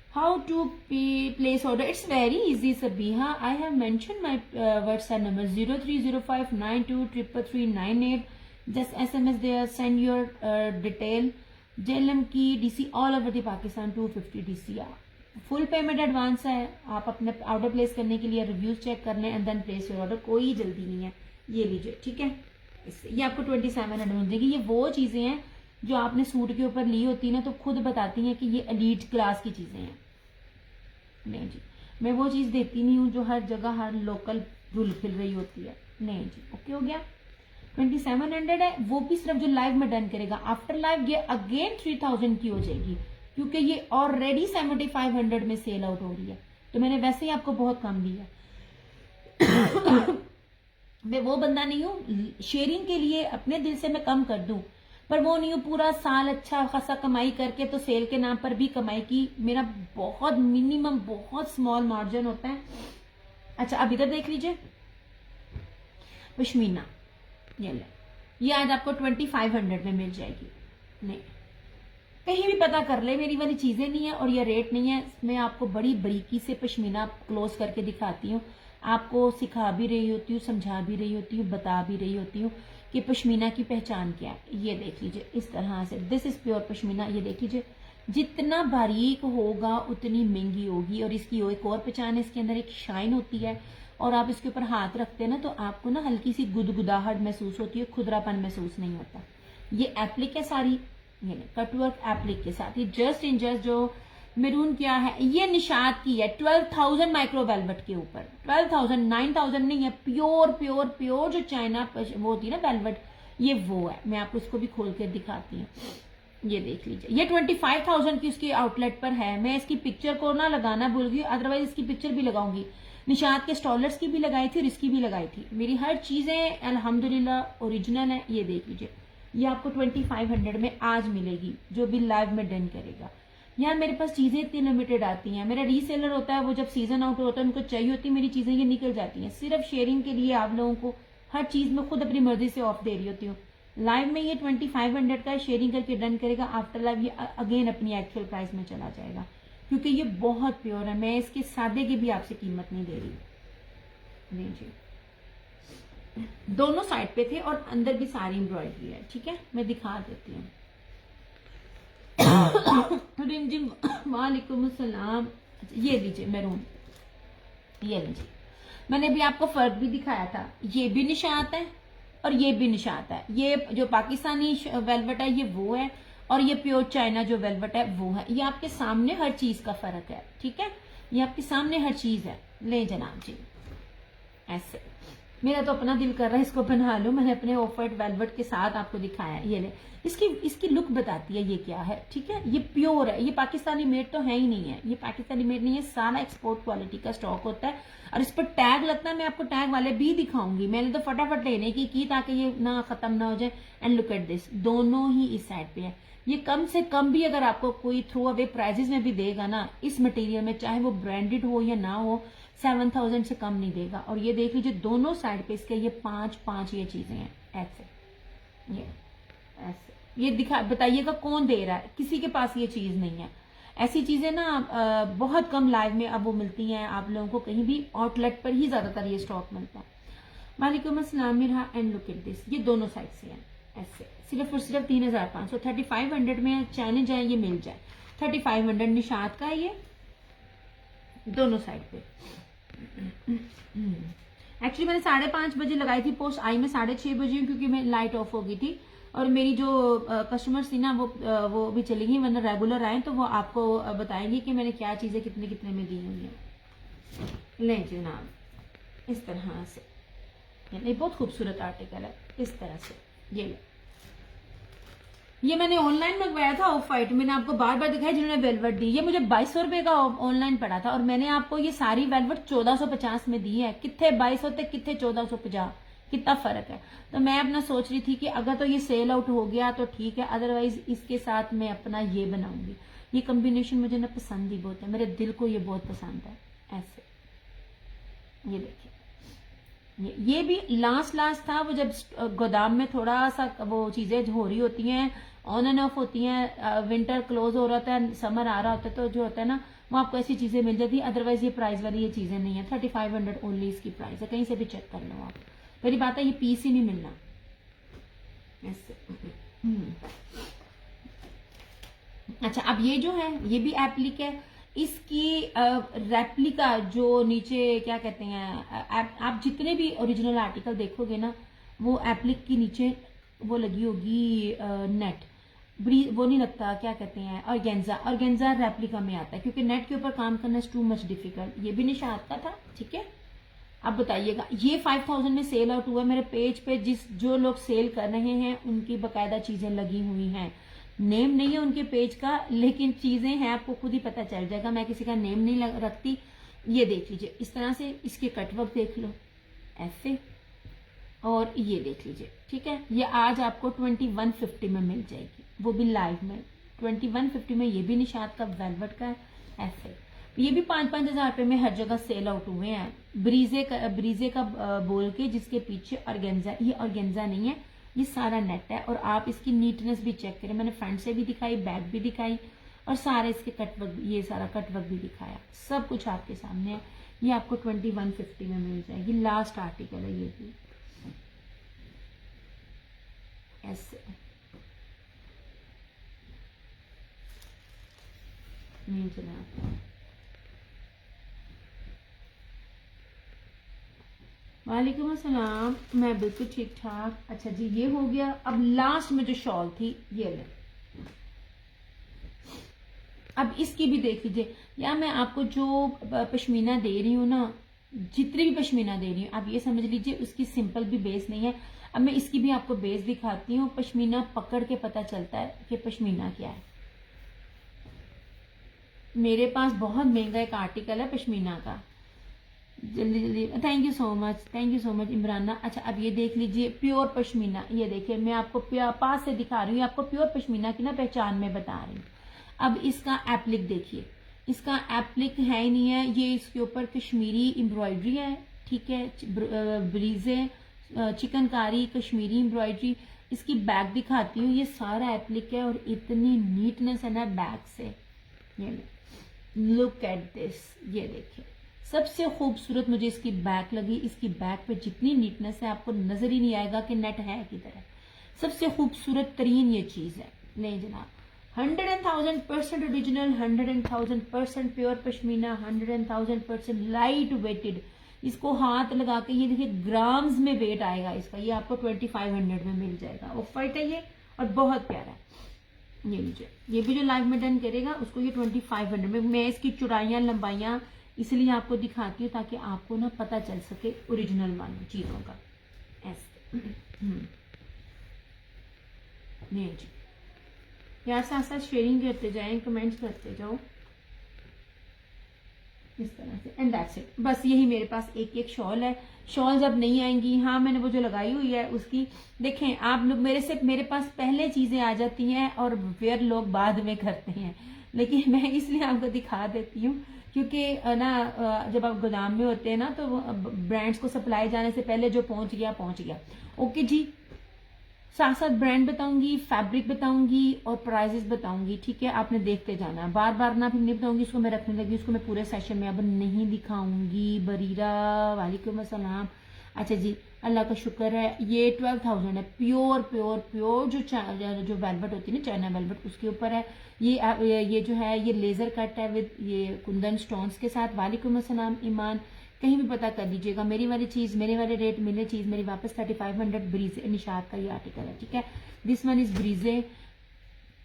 How to place order? It's very easy, Sabiha. I have mentioned my WhatsApp number 0305923398. Just SMS there, send your detail. JLM की DC all over the Pakistan 250 DCR. Full payment advance है। आप अपने order place करने के लिए reviews check कर लें and then place your order, कोई जल्दी नहीं है। ये लीजिए, ठीक है, ये आपको 2700 मिल जाएगी। ये वो चीजें हैं जो आपने सूट के ऊपर ली होती है ना, तो खुद बताती हैं कि ये एलीट क्लास की चीजें हैं। नहीं जी, मैं वो चीज देती नहीं हूँ जो हर जगह हर लोकल रुल फिल रही होती है। नहीं जी, ओके हो गया। 2700 है, वो भी सिर्फ जो लाइव में डन करेगा। आफ्टर लाइव ये अगेन 3000 की हो जाएगी, क्योंकि ये ऑलरेडी 7500 में सेल आउट हो रही है, तो मैंने वैसे ही आपको बहुत कम दिया। मैं वो बंदा नहीं हूँ शेयरिंग के लिए अपने दिल से मैं कम कर दूं, पर वो नहीं हूँ पूरा साल अच्छा खासा कमाई करके तो सेल के नाम पर भी कमाई की। मेरा बहुत मिनिमम, बहुत स्मॉल मार्जिन होता है। अच्छा, अब इधर देख लीजिए, पश्मीना ये आज आपको 2500 में मिल जाएगी। नहीं, कहीं भी पता कर ले, मेरी वाली चीजें नहीं है और ये रेट नहीं है। मैं आपको बड़ी बारीकी से पश्मीना क्लोज करके दिखाती हूँ, आपको सिखा भी रही होती हूँ, समझा भी रही होती हूँ, बता भी रही होती हूँ कि पश्मीना की पहचान क्या है। ये देख लीजिए इस तरह से, दिस इज प्योर पश्मीना। ये देख लीजिए, जितना बारीक होगा उतनी महंगी होगी। और इसकी एक और पहचान है, इसके अंदर एक शाइन होती है, और आप इसके ऊपर हाथ रखते हैं ना तो आपको ना हल्की सी गुदगुदाहट महसूस होती है, खुदरापन महसूस नहीं होता। ये एप्लिक है सारी, ये कटवर्क एप्लिक के साथ। ये जस्ट इन जस्ट जो मेरून क्या है, ये निशात की है 12,000 माइक्रो वेलवेट के ऊपर। 12,000, 9,000 नहीं है, प्योर प्योर प्योर जो चाइना वो होती है ना वेलवेट, ये वो है। मैं आपको इसको भी खोल कर दिखाती हूँ, ये देख लीजिए। ये 25,000 की उसकी आउटलेट पर है। मैं इसकी पिक्चर को ना लगाना भूल गई, अदरवाइज इसकी पिक्चर भी लगाऊंगी। निशात के स्टॉलर्स की भी लगाई थी और इसकी भी लगाई थी। मेरी हर चीजें अल्हम्दुलिल्लाह ओरिजिनल है। ये देख लीजिए, ये आपको 2500 में आज मिलेगी, जो भी लाइव में डन करेगा। यार मेरे पास चीजें इतनी लिमिटेड आती हैं, मेरा रीसेलर होता है, वो जब सीजन आउट होता है उनको चाहिए होती है मेरी चीजें, ये निकल जाती हैं। सिर्फ शेयरिंग के लिए आप लोगों को हर चीज में खुद अपनी मर्जी से ऑफ दे रही होती हूँ। लाइव में ये 2500 का शेयरिंग करके डन करेगा, आफ्टर लाइव ये अगेन अपनी एक्चुअल प्राइस में चला जाएगा, क्योंकि ये बहुत प्योर है। मैं इसके सादे की भी आपसे कीमत नहीं दे रही। नहीं जी, दोनों साइड पे थे और अंदर भी सारी एम्ब्रॉयडरी है, ठीक है, मैं दिखा देती हूँ। रिमझिम वालेकुम सलाम। ये लीजिए मैरून, ये लीजिए, मैंने भी आपको फर्क भी दिखाया था। ये भी निशात है और ये भी निशात है। ये जो पाकिस्तानी वेलवेट है ये वो है, और ये प्योर चाइना जो वेलवेट है वो है। ये आपके सामने हर चीज का फर्क है, ठीक है। ये आपके सामने हर चीज है। ले जनाब जी, ऐसे मेरा तो अपना दिल कर रहा है इसको बना लूं। मैंने अपने ऑफ वाइट वेलवेट के साथ आपको दिखाया। ये ले, इसकी लुक बताती है ये क्या है, ठीक है। ये प्योर है, ये पाकिस्तानी मेड तो है ही नहीं है, ये पाकिस्तानी मेड नहीं है, सारा एक्सपोर्ट क्वालिटी का स्टॉक होता है। और इस पर टैग लगता है, मैं आपको टैग वाले भी दिखाऊंगी। मैंने तो फटाफट लेने की ताकि ये ना खत्म ना हो जाए। एंड लुक एट दिस, दोनों ही इस साइड पे है। ये कम से कम भी अगर आपको कोई थ्रो अवे प्राइजेस में भी देगा ना इस मटेरियल में, चाहे वो ब्रांडेड हो या ना हो, 7000 से कम नहीं देगा। और ये देख लीजिए दोनों साइड पे इसके ये 5 ये चीजें हैं ऐसे, ये ऐसे। ये दिखा बताइएगा कौन दे रहा है, किसी के पास ये चीज नहीं है। ऐसी चीजें ना बहुत कम लाइव में अब वो मिलती हैं आप लोगों को, कहीं भी आउटलेट पर ही ज्यादातर ये स्टॉक मिलता है। वालेकुम अस्सलाम Mirha. And look at this, ये दोनों साइड से है ऐसे, सिर्फ और सिर्फ 3500, 3500 में चाइने जाए ये मिल जाए। 3500 निशात का है ये, दोनों साइड पे। एक्चुअली मैंने 5:30 बजे लगाई थी पोस्ट, आई मैं 6:30 बजे क्योंकि मैं लाइट ऑफ हो गई थी। और मेरी जो कस्टमर्स थी ना वो भी चली गई, वरना रेगुलर आए तो वो आपको बताएंगे कि मैंने क्या चीजें कितने कितने में दी हुई है। ले जनाब, इस तरह से, ये बहुत खूबसूरत आर्टिकल है इस तरह से। ये मैंने ऑनलाइन मंगवाया था ऑफ वाइट, मैंने आपको बार बार दिखाया जिन्होंने वेलवेट दी। ये मुझे 2200 रुपए का ऑनलाइन पड़ा था और मैंने आपको ये सारी वेलवेट 1450 में दी है। कितने 2200 थे, कितने 1450, कितना फर्क है। तो मैं अपना सोच रही थी कि अगर तो ये सेल आउट हो गया तो ठीक है, अदरवाइज इसके साथ मैं अपना ये बनाऊंगी। ये कॉम्बिनेशन मुझे ना पसंद ही बहुत है, मेरे दिल को ये बहुत पसंद है ऐसे। ये देखिए, ये भी लास्ट था, वो जब गोदाम में थोड़ा सा वो चीजें हो रही होती हैं, ऑन एंड ऑफ होती हैं, विंटर क्लोज हो रहा होता है, समर आ रहा होता है, तो जो होता है ना वो आपको ऐसी चीजें मिल जाती है। अदरवाइज ये प्राइस वाली ये चीजें नहीं है। 3500 ओनली इसकी प्राइस है, कहीं से भी चेक कर लो आप। मेरी बात है, ये पीस ही नहीं मिलना ऐसे। अच्छा, अब ये जो है ये भी एप्लिक है, इसकी रेप्लिका जो नीचे क्या कहते हैं, आप जितने भी ओरिजिनल आर्टिकल देखोगे ना वो एप्लिक की नीचे वो लगी होगी नेट, वो नहीं लगता, क्या कहते हैं, ऑर्गेन्जा रेप्लिका में आता है, क्योंकि नेट के ऊपर काम करना इज टू मच डिफिकल्ट। ये भी निशात का था, ठीक है। अब बताइएगा, ये 5000 में सेल आउट हुआ। मेरे पेज पे जो लोग सेल कर रहे हैं उनकी बकायदा चीजें लगी हुई हैं। नेम नहीं है उनके पेज का, लेकिन चीजें हैं, आपको खुद ही पता चल जाएगा। मैं किसी का नेम नहीं रखती। ये देख लीजिए इस तरह से, इसके कटवर्क देख लो ऐसे, और ये देख लीजिए, ठीक है। ये आज आपको 2150 में मिल जाएगी, वो भी लाइव में 2150 में। ये भी निशात का वेलवेट का है ऐसे। ये भी 5-5 हजार रुपए में हर जगह सेल आउट हुए हैं। ब्रीजे का बोल के, जिसके पीछे ऑर्गेन्जा, ये ऑर्गेन्जा नहीं है, ये सारा नेट है। और आप इसकी नीटनेस भी चेक करें, मैंने फ्रंट से भी दिखाई, बैक भी दिखाई, और सारे इसके कटवर्क, ये सारा कटवर्क भी दिखाया, सब कुछ आपके सामने है। ये आपको 2150 में मिल जाएगी। लास्ट आर्टिकल है ये भी ऐसे। नहीं चला, वालेकुम अस्सलाम, मैं बिल्कुल ठीक ठाक। अच्छा जी, ये हो गया। अब लास्ट में जो शॉल थी ये ले, अब इसकी भी देख लीजिए। या मैं आपको जो पश्मीना दे रही हूँ ना, जितनी भी पश्मीना दे रही हूँ, आप ये समझ लीजिए उसकी सिंपल भी बेस नहीं है। अब मैं इसकी भी आपको बेस दिखाती हूँ। पश्मीना पकड़ के पता चलता है कि पश्मीना क्या है। मेरे पास बहुत महंगा एक आर्टिकल है पश्मीना का, जल्दी जल्दी। Thank you so much Imrana. अच्छा, अब ये देख लीजिए प्योर पश्मीना। ये देखिए, मैं आपको पास से दिखा रही हूँ, आपको प्योर पश्मीना की ना पहचान में बता रही हूँ। अब इसका एप्लिक देखिए, इसका एप्लिक है ही नहीं है, ये इसके ऊपर कश्मीरी एम्ब्रॉयडरी है, ठीक है। ब्रीजे, चिकनकारी, कश्मीरी एम्ब्रॉयडरी। इसकी बैक दिखाती हूँ, ये सारा एप्लिक है और इतनी नीटनेस है ना बैक से। ये लुक एट दिस, ये देखिए, सबसे खूबसूरत मुझे इसकी बैक लगी। इसकी बैक पे जितनी नीटनेस है आपको नजर ही नहीं आएगा कि नेट है किधर है। सबसे खूबसूरत तरीन ये चीज है। ले जनाब, 100,000% original, 100,000% pure pashmina, 100,000% light weighted. इसको हाथ लगा के ये देखिए ग्राम्स में वेट आएगा इसका। ये आपको 2500 में मिल जाएगा। ऑफ वाइट है ये और बहुत प्यारा है। ये लीजिए, ये भी जो लाइव में डन करेगा उसको ये 2500 में। मैं इसकी चौड़ाइयां लंबाइयां इसलिए आपको दिखाती हूँ ताकि आपको ना पता चल सके ओरिजिनल वाली चीज़ों का। ऐसे नहीं जी, यार साथ साथ शेयरिंग करते जाएं, कमेंट्स करते जाओ इस तरह से। एंड दैट्स इट, बस यही मेरे पास एक एक शॉल है। शॉल जब नहीं आएंगी, हाँ मैंने वो जो लगाई हुई है उसकी देखें आप लोग, मेरे पास पहले चीजें आ जाती हैं और वेयर लोग बाद में करते हैं, लेकिन मैं इसलिए आपको दिखा देती हूँ क्योंकि ना जब आप गोदाम में होते हैं ना तो ब्रांड्स को सप्लाई जाने से पहले जो पहुंच गया पहुंच गया। ओके जी, साथ साथ ब्रांड बताऊंगी, फैब्रिक बताऊंगी और प्राइजेस बताऊंगी, ठीक है। आपने देखते जाना है, बार बार ना फिर नहीं बताऊंगी, इसको मैं रखने लगी, उसको मैं पूरे सेशन में अब नहीं दिखाऊंगी। बरीरा वालेकुम अस्सलाम। अच्छा जी, अल्लाह का शुक्र है, ये 12,000 है, प्योर प्योर प्योर जो वेलवेट होती है ना, चाइना वेलवेट, उसके ऊपर है ये जो है ये लेजर कट है विद ये कुंदन स्टोन्स के साथ। वालेकुम अस्सलाम ईमान, कहीं भी पता कर लीजिएगा, मेरी वाली चीज मेरे वाले रेट मिले चीज मेरी वापस 3500 ब्रीजे निशात का ये आर्टिकल है, ठीक है। दिस वन इज ब्रीजे,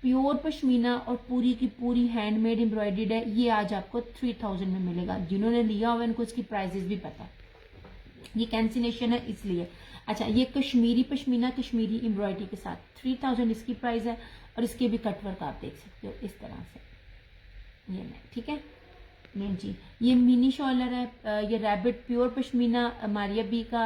प्योर पश्मीना और पूरी की पूरी हैंडमेड एम्ब्रॉयडर्ड है। ये आज आपको 3000 में मिलेगा, जिन्होंने लिया हुआ उनको इसकी प्राइजेस भी पता है, ये कैंसिलेशन है इसलिए। अच्छा, ये कश्मीरी पश्मीना कश्मीरी एम्ब्रॉयडरी के साथ 3000 इसकी प्राइस है, और इसके भी कटवर्क आप देख सकते हो इस तरह से, ये ठीक है। नहीं जी, ये मिनी शॉलर है, ये rabbit pure pashmina Maria B का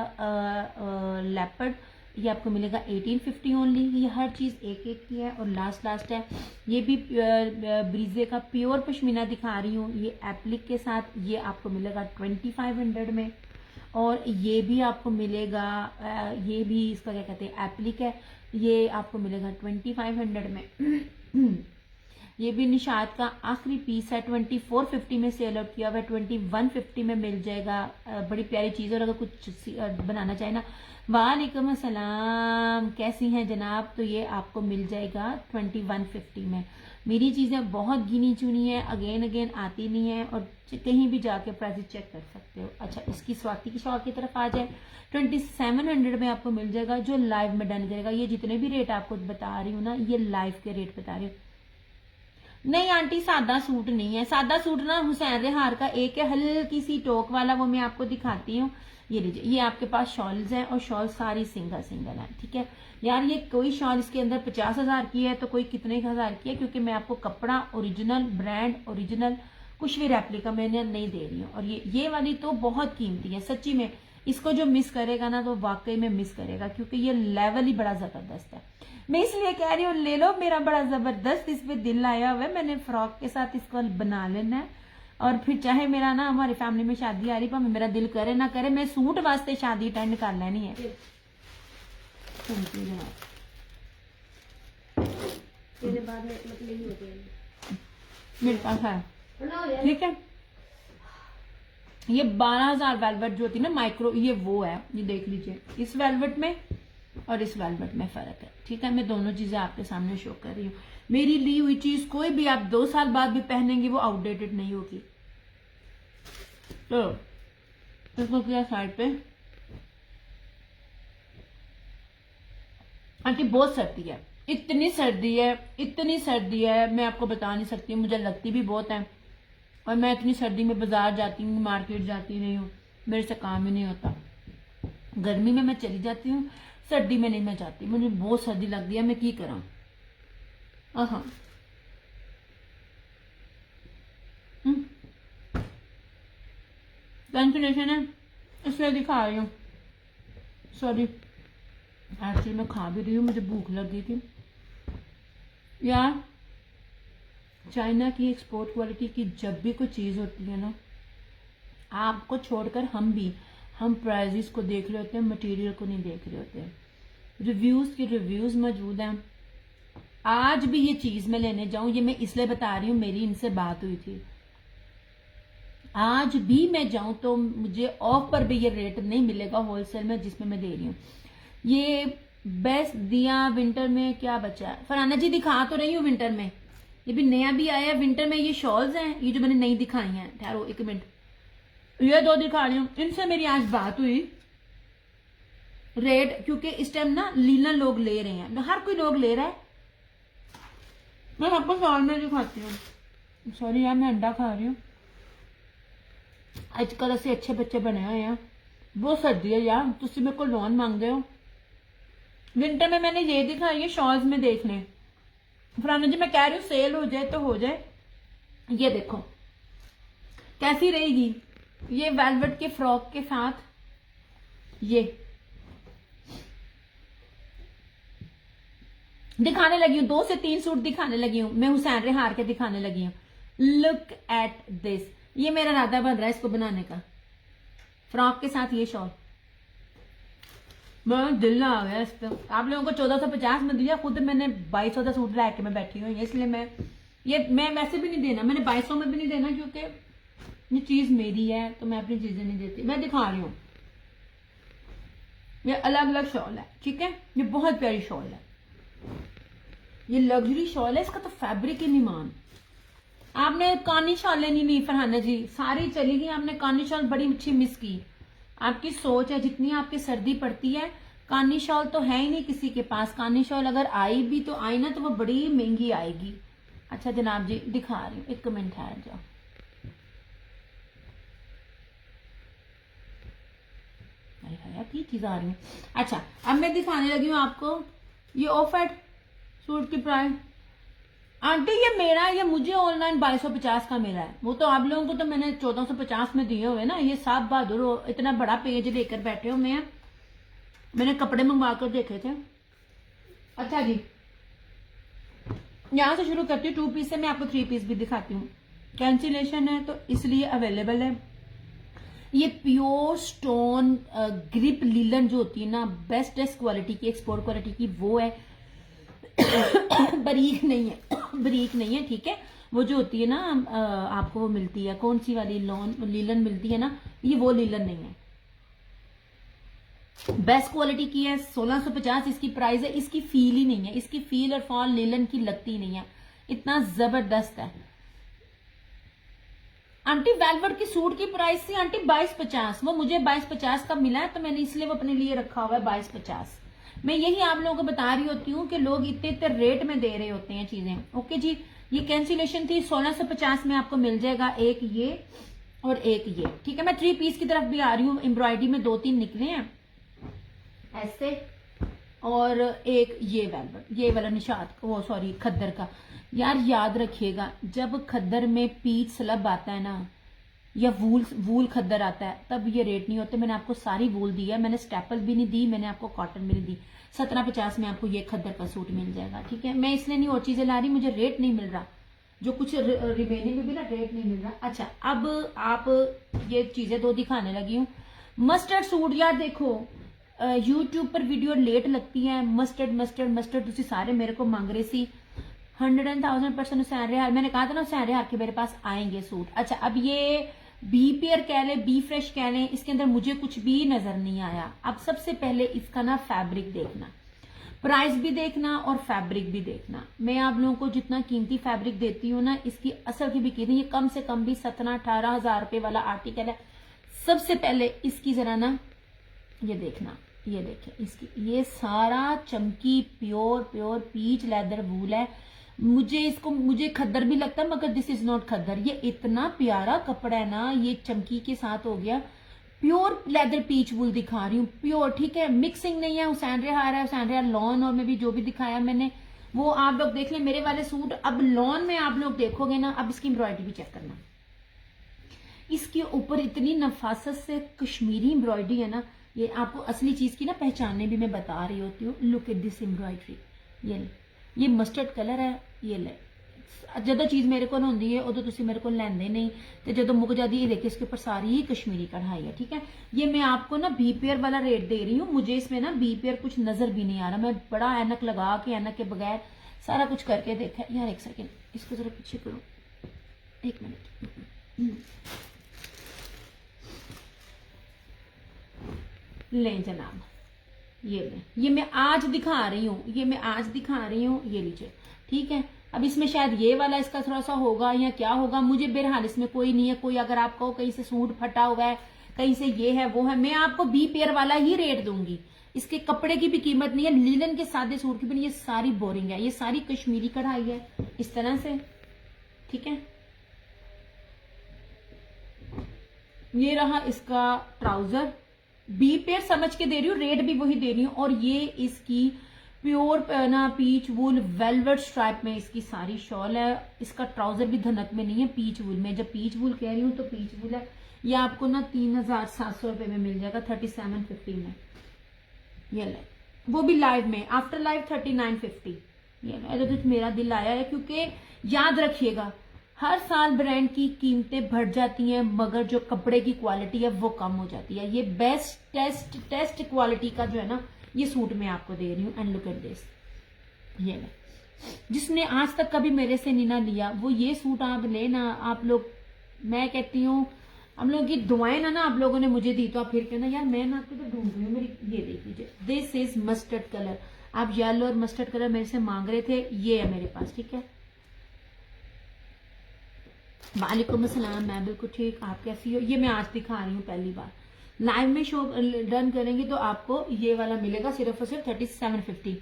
लेपर्ड, ये आपको मिलेगा 1850 ओनली। ये हर चीज़ एक एक की है। और लास्ट है, ये भी ब्रीजे का प्योर पश्मीना दिखा रही हूँ, ये एप्लिक के साथ, ये आपको मिलेगा 2500 में। और ये भी आपको मिलेगा ये भी इसका क्या कहते हैं एप्लिक है, ये आपको मिलेगा 2500 में। ये भी निशात का आखिरी पीस है, 2450 में सेल आउट किया हुआ है, 2150 में मिल जाएगा। बड़ी प्यारी चीज़ है, और अगर कुछ बनाना चाहे ना, वालेकुम अस्सलाम कैसी हैं जनाब, तो ये आपको मिल जाएगा 2150 में। मेरी चीज़ें बहुत गिनी चुनी है, अगेन आती नहीं है, और कहीं भी जाके प्राइस चेक कर सकते हो। अच्छा, इसकी स्वाति की शॉप की तरफ आ जाए, 2700 में आपको मिल जाएगा, जो लाइव में डन करेगा। ये जितने भी रेट आपको बता रही हूँ ना, ये लाइव के रेट बता रही हूँ। नहीं आंटी, सादा सूट नहीं है, सादा सूट ना हुसैन रेहार का एक है हल्की सी टोक वाला, वो मैं आपको दिखाती हूँ। ये लीजिए, ये आपके पास शॉल्स हैं, और शॉल सारी सिंगल है, ठीक है यार। ये कोई शॉल इसके अंदर 50,000 की है तो कोई कितने हजार की है, क्योंकि मैं आपको कपड़ा ओरिजिनल, ब्रांड ओरिजिनल, कुछ भी रेप्लिका मैंने नहीं दे रही हूँ। और ये वाली तो बहुत कीमती है सच्ची में, इसको जो मिस करेगा ना तो वाकई में मिस करेगा, क्योंकि ये लेवल ही बड़ा जबरदस्त है। मैं इसलिए कह रही हूँ ले लो, मेरा बड़ा जबरदस्त इस पे दिल आया हुआ है, मैंने फ्रॉक के साथ इसको बना लेना है। और फिर चाहे मेरा ना हमारी फैमिली में शादी आ रही, पर मेरा दिल करे ना करे, मैं सूट वास्ते शादी अटेंड कर लेनी है। मेरे पास है, ठीक है। ये 12,000 वेलवेट जो होती है ना माइक्रो, ये वो है, ये देख लीजिए, इस वेलवेट में और इस वेलवेट में फर्क है, ठीक है। मैं दोनों चीजें आपके सामने शो कर रही हूँ। मेरी ली हुई चीज कोई भी आप 2 साल बाद भी पहनेंगे वो आउटडेटेड नहीं होगी। तो इसको किया साइड पे। आंटी बहुत सर्दी है, इतनी सर्दी है, मैं आपको बता नहीं सकती, मुझे लगती भी बहुत है। और मैं इतनी सर्दी में बाजार जाती हूँ, मार्केट जाती नहीं हूँ, मेरे से काम ही नहीं होता। गर्मी में मैं चली जाती हूँ, सर्दी में नहीं मैं जाती, मुझे बहुत सर्दी लगती है, मैं की करा। हाँ, कैंसिलेशन है इसलिए दिखा रही हूँ, सॉरी। एक्चुअली मैं खा भी रही हूँ, मुझे भूख लगी थी यार। चाइना की एक्सपोर्ट क्वालिटी की जब भी कोई चीज़ होती है ना, आपको छोड़कर हम प्राइजेस को देख रहे होते हैं, मटेरियल को नहीं देख रहे होते हैं। रिव्यूज मौजूद हैं। आज भी ये चीज़ मैं लेने जाऊं, ये मैं इसलिए बता रही हूँ, मेरी इनसे बात हुई थी। आज भी मैं जाऊं तो मुझे ऑफ पर भी ये रेट नहीं मिलेगा होलसेल में जिसमें मैं दे रही हूँ। ये बेस्ट दिया विंटर में, क्या बचा है फरहाना जी, दिखा तो रही हूँ विंटर में, ये भी नया भी आया है विंटर में। ये शॉल्स हैं, ये जो मैंने नई दिखाई हैं, ठहरो एक मिनट, ये 2 दिखा रही हूँ, इनसे मेरी आज बात हुई। रेड, क्योंकि इस टाइम ना लीना लोग ले रहे हैं, हर कोई लोग ले रहा है। मैं आपको शॉल में दिखाती हूँ, सॉरी यार मैं अंडा खा रही हूँ। अजकल ऐसे अच्छे बच्चे बने हुए हैं, बहुत सर्दी है यार, तुम मेरे को लोन मांगते हो। विंटर में मैंने ये दिखाई है शॉल्स में देखने, फराना जी मैं कह रही हूँ सेल हो जाए तो हो जाए। ये देखो कैसी रहेगी, ये वेलवेट के फ्रॉक के साथ, ये दिखाने लगी हूँ, 2 से 3 सूट दिखाने लगी हूँ मैं, हुसैन रेहार के दिखाने लगी हूँ। लुक एट दिस, ये मेरा इरादा बन रहा है इसको बनाने का, फ्रॉक के साथ ये शॉल। मैं दिल ना आ गया इस पे। आप लोगों को 1450 में दिया, खुद मैंने 2200 का सूट ला के मैं बैठी हुई, इसलिए मैं वैसे भी नहीं देना, मैंने 2200 में भी नहीं देना, क्योंकि ये चीज मेरी है तो मैं अपनी चीजें नहीं देती। मैं दिखा रही हूँ, ये अलग अलग शॉल है, ठीक है, ये बहुत प्यारी शॉल है, ये लग्जरी शॉल है, इसका तो फैब्रिक ही नहीं मान। आपने कानी शॉलें नहीं ली फरहाना जी, सारी चली गई, आपने कानी शॉल बड़ी अच्छी मिस की। आपकी सोच है, जितनी आपकी सर्दी पड़ती है, कानी शॉल तो है ही नहीं किसी के पास। कानी शॉल अगर आई भी तो आई ना तो वो बड़ी महंगी आएगी। अच्छा जनाब जी दिखा रही हूँ, 1 मिनट ठहर जाओ। की चीज आ रही है। अच्छा अब मैं दिखाने लगी हूँ आपको ये ऑफ व्हाइट सूट की प्राइस। आंटी ये मेरा है, ये मुझे ऑनलाइन 2250 का मिला है, वो तो आप लोगों को तो मैंने 1450 में दिए हुए ना। ये साहब बहादुर इतना बड़ा पेज लेकर बैठे हो, मैंने कपड़े मंगवा कर देखे थे। अच्छा जी यहां से शुरू करती हूँ 2 पीस से, मैं आपको 3 पीस भी दिखाती हूँ। कैंसिलेशन है तो इसलिए अवेलेबल है। ये प्योर स्टोन ग्रिप लीलन जो होती है ना, बेस्टेस्ट क्वालिटी की, एक्सपोर्ट क्वालिटी की, वो है। बारीक नहीं है, बारीक नहीं है, ठीक है। वो जो होती है ना आपको वो मिलती है, कौन सी वाली लीलन मिलती है ना, ये वो लीलन नहीं है, बेस्ट क्वालिटी की है। 1650 इसकी प्राइस है। इसकी फील ही नहीं है, इसकी फील और फॉल लीलन की लगती नहीं है, इतना जबरदस्त है। आंटी वेलवेट की सूट की प्राइस थी आंटी 2250, वो मुझे 2250 का मिला है, तो मैंने इसलिए वो अपने लिए रखा हुआ है 2250। मैं यही आप लोगों को बता रही होती हूँ कि लोग इतने इतने रेट में दे रहे होते हैं चीजें। ओके जी ये कैंसिलेशन थी, 1650 में आपको मिल जाएगा, एक ये और एक ये, ठीक है। मैं 3 पीस की तरफ भी आ रही हूँ, एम्ब्रॉयडरी में 2-3 निकले हैं ऐसे, और एक ये वेलवेट, ये वाला निशाद वो सॉरी खद्दर का। यार याद रखिएगा, जब खद्दर में पीच स्लब आता है ना, या वूल खद्दर आता है, तब ये रेट नहीं होते। मैंने आपको सारी वूल दी है, मैंने स्टेपल भी नहीं दी, मैंने आपको कॉटन भी नहीं दी। 1750 में आपको ये खद्दर का सूट मिल जाएगा, ठीक है। मैं इसलिए नहीं और चीजें ला रही, मुझे रेट नहीं मिल रहा, जो कुछ रिमेनिंग में भी ना रेट नहीं मिल रहा। अच्छा अब आप ये चीजें 2 दिखाने लगी हूँ। मस्टर्ड सूट, यार देखो यूट्यूब पर वीडियो लेट लगती है, मस्टर्ड मस्टर्ड मस्टर्ड तुसी सारे मेरे को मांग रहे सी। 100,000% हुसैन रेहार, मैंने कहा था ना हुसैन रेहार के मेरे पास आएंगे सूट। अच्छा अब ये बी पेयर कह लें, बी फ्रेश कह लें, इसके अंदर मुझे कुछ भी नजर नहीं आया। अब सबसे पहले इसका ना फैब्रिक देखना, प्राइस भी देखना और फैब्रिक भी देखना। मैं आप लोगों को जितना कीमती फैब्रिक देती हूँ ना, इसकी असल की भी कीमत, ये कम से कम भी 17-18 हजार रुपए वाला आर्टिकल है। सबसे पहले इसकी जरा ना ये देखना, ये देखें इसकी, ये सारा चमकी प्योर प्योर पीच लेदर वूल है। मुझे खद्दर भी लगता है, मगर दिस इज नॉट खद्दर। ये इतना प्यारा कपड़ा है ना, ये चमकी के साथ हो गया, प्योर लेदर पीच वूल दिखा रही हूँ, प्योर, ठीक है, मिक्सिंग नहीं है। हुसैन रेहार है, हुसैन रेहार लॉन, और मैं भी जो भी दिखाया मैंने वो आप लोग देख लें मेरे वाले सूट। अब लॉन में आप लोग देखोगे ना, अब इसकी एम्ब्रॉयडरी भी चेक करना, इसके ऊपर इतनी नफासत से कश्मीरी एम्ब्रॉयडरी है ना, ये आपको असली चीज की ना पहचानने भी मैं बता रही होती हूँ। लुक एट दिस एम्ब्रॉयडरी, ये मस्टर्ड कलर है, ये ले ਜਦੋਂ चीज मेरे को होंगी है उदो तुम मेरे को लेंदे नहीं, तो जो मुक जाती है देखिए इसके ऊपर सारी ही कश्मीरी कढ़ाई है, ठीक है। ये मैं आपको ना बी पेयर वाला रेट दे रही हूँ, मुझे इसमें ना बी पेयर कुछ नजर भी नहीं आ रहा। मैं बड़ा ऐनक लगा के, ऐनक के बगैर सारा कुछ करके देखा। यार 1 सेकेंड, इसको जरा पीछे करो, 1 मिनट। ले जनाब, ये ले, ये मैं आज दिखा रही हूँ, ये मैं आज दिखा रही हूँ, ये लीजिए, ठीक है। अब इसमें शायद ये वाला इसका थोड़ा सा होगा या क्या होगा, मुझे बहरहाल इसमें कोई नहीं है। कोई अगर आप कहो कहीं से सूट फटा हुआ है, कहीं से ये है वो है, मैं आपको बी पेयर वाला ही रेट दूंगी। इसके कपड़े की भी कीमत नहीं है, लीलन के सादे सूट की भी नहीं, ये सारी बोरिंग है, ये सारी कश्मीरी कढ़ाई है इस तरह से, ठीक है। ये रहा इसका ट्राउजर, बी पेयर समझ के दे रही हूँ, रेट भी वही दे रही हूँ। और ये इसकी प्योर ना पीच वूल वेलवेट स्ट्राइप में इसकी सारी शॉल है। इसका ट्राउजर भी धनक में नहीं है, पीच वूल में। जब पीच वूल कह रही हूँ तो पीच वूल है। ये आपको ना 3700 रुपए में मिल जाएगा, 3750 में। ये ले, वो भी लाइव में, आफ्टर लाइव 3950। ये ले, तो मेरा दिल आया है, क्योंकि याद रखिएगा हर साल ब्रांड की कीमतें बढ़ जाती हैं, मगर जो कपड़े की क्वालिटी है वो कम हो जाती है। ये बेस्ट टेस्ट क्वालिटी का जो है ना, ये सूट मैं आपको दे रही हूँ। एंड लुक एट दिस, ये ले, जिसने आज तक कभी मेरे से नहीं ना लिया वो ये सूट आप लेना। आप लोग, मैं कहती हूँ हम लोगों की दुआएं ना आप लोगों ने मुझे दी, तो आप फिर कहना यार मैं ना आपको तो ढूंढ रही हूँ मेरी। ये देख लीजिए, दिस इज मस्टर्ड कलर। आप येलो और मस्टर्ड कलर मेरे से मांग रहे थे, ये है मेरे पास, ठीक है। वालेकुम अस्सलाम, मैं बिल्कुल ठीक, आप कैसी हो। ये मैं आज दिखा रही हूँ पहली बार, लाइव में शो डन करेंगे तो आपको ये वाला मिलेगा सिर्फ और सिर्फ 3750।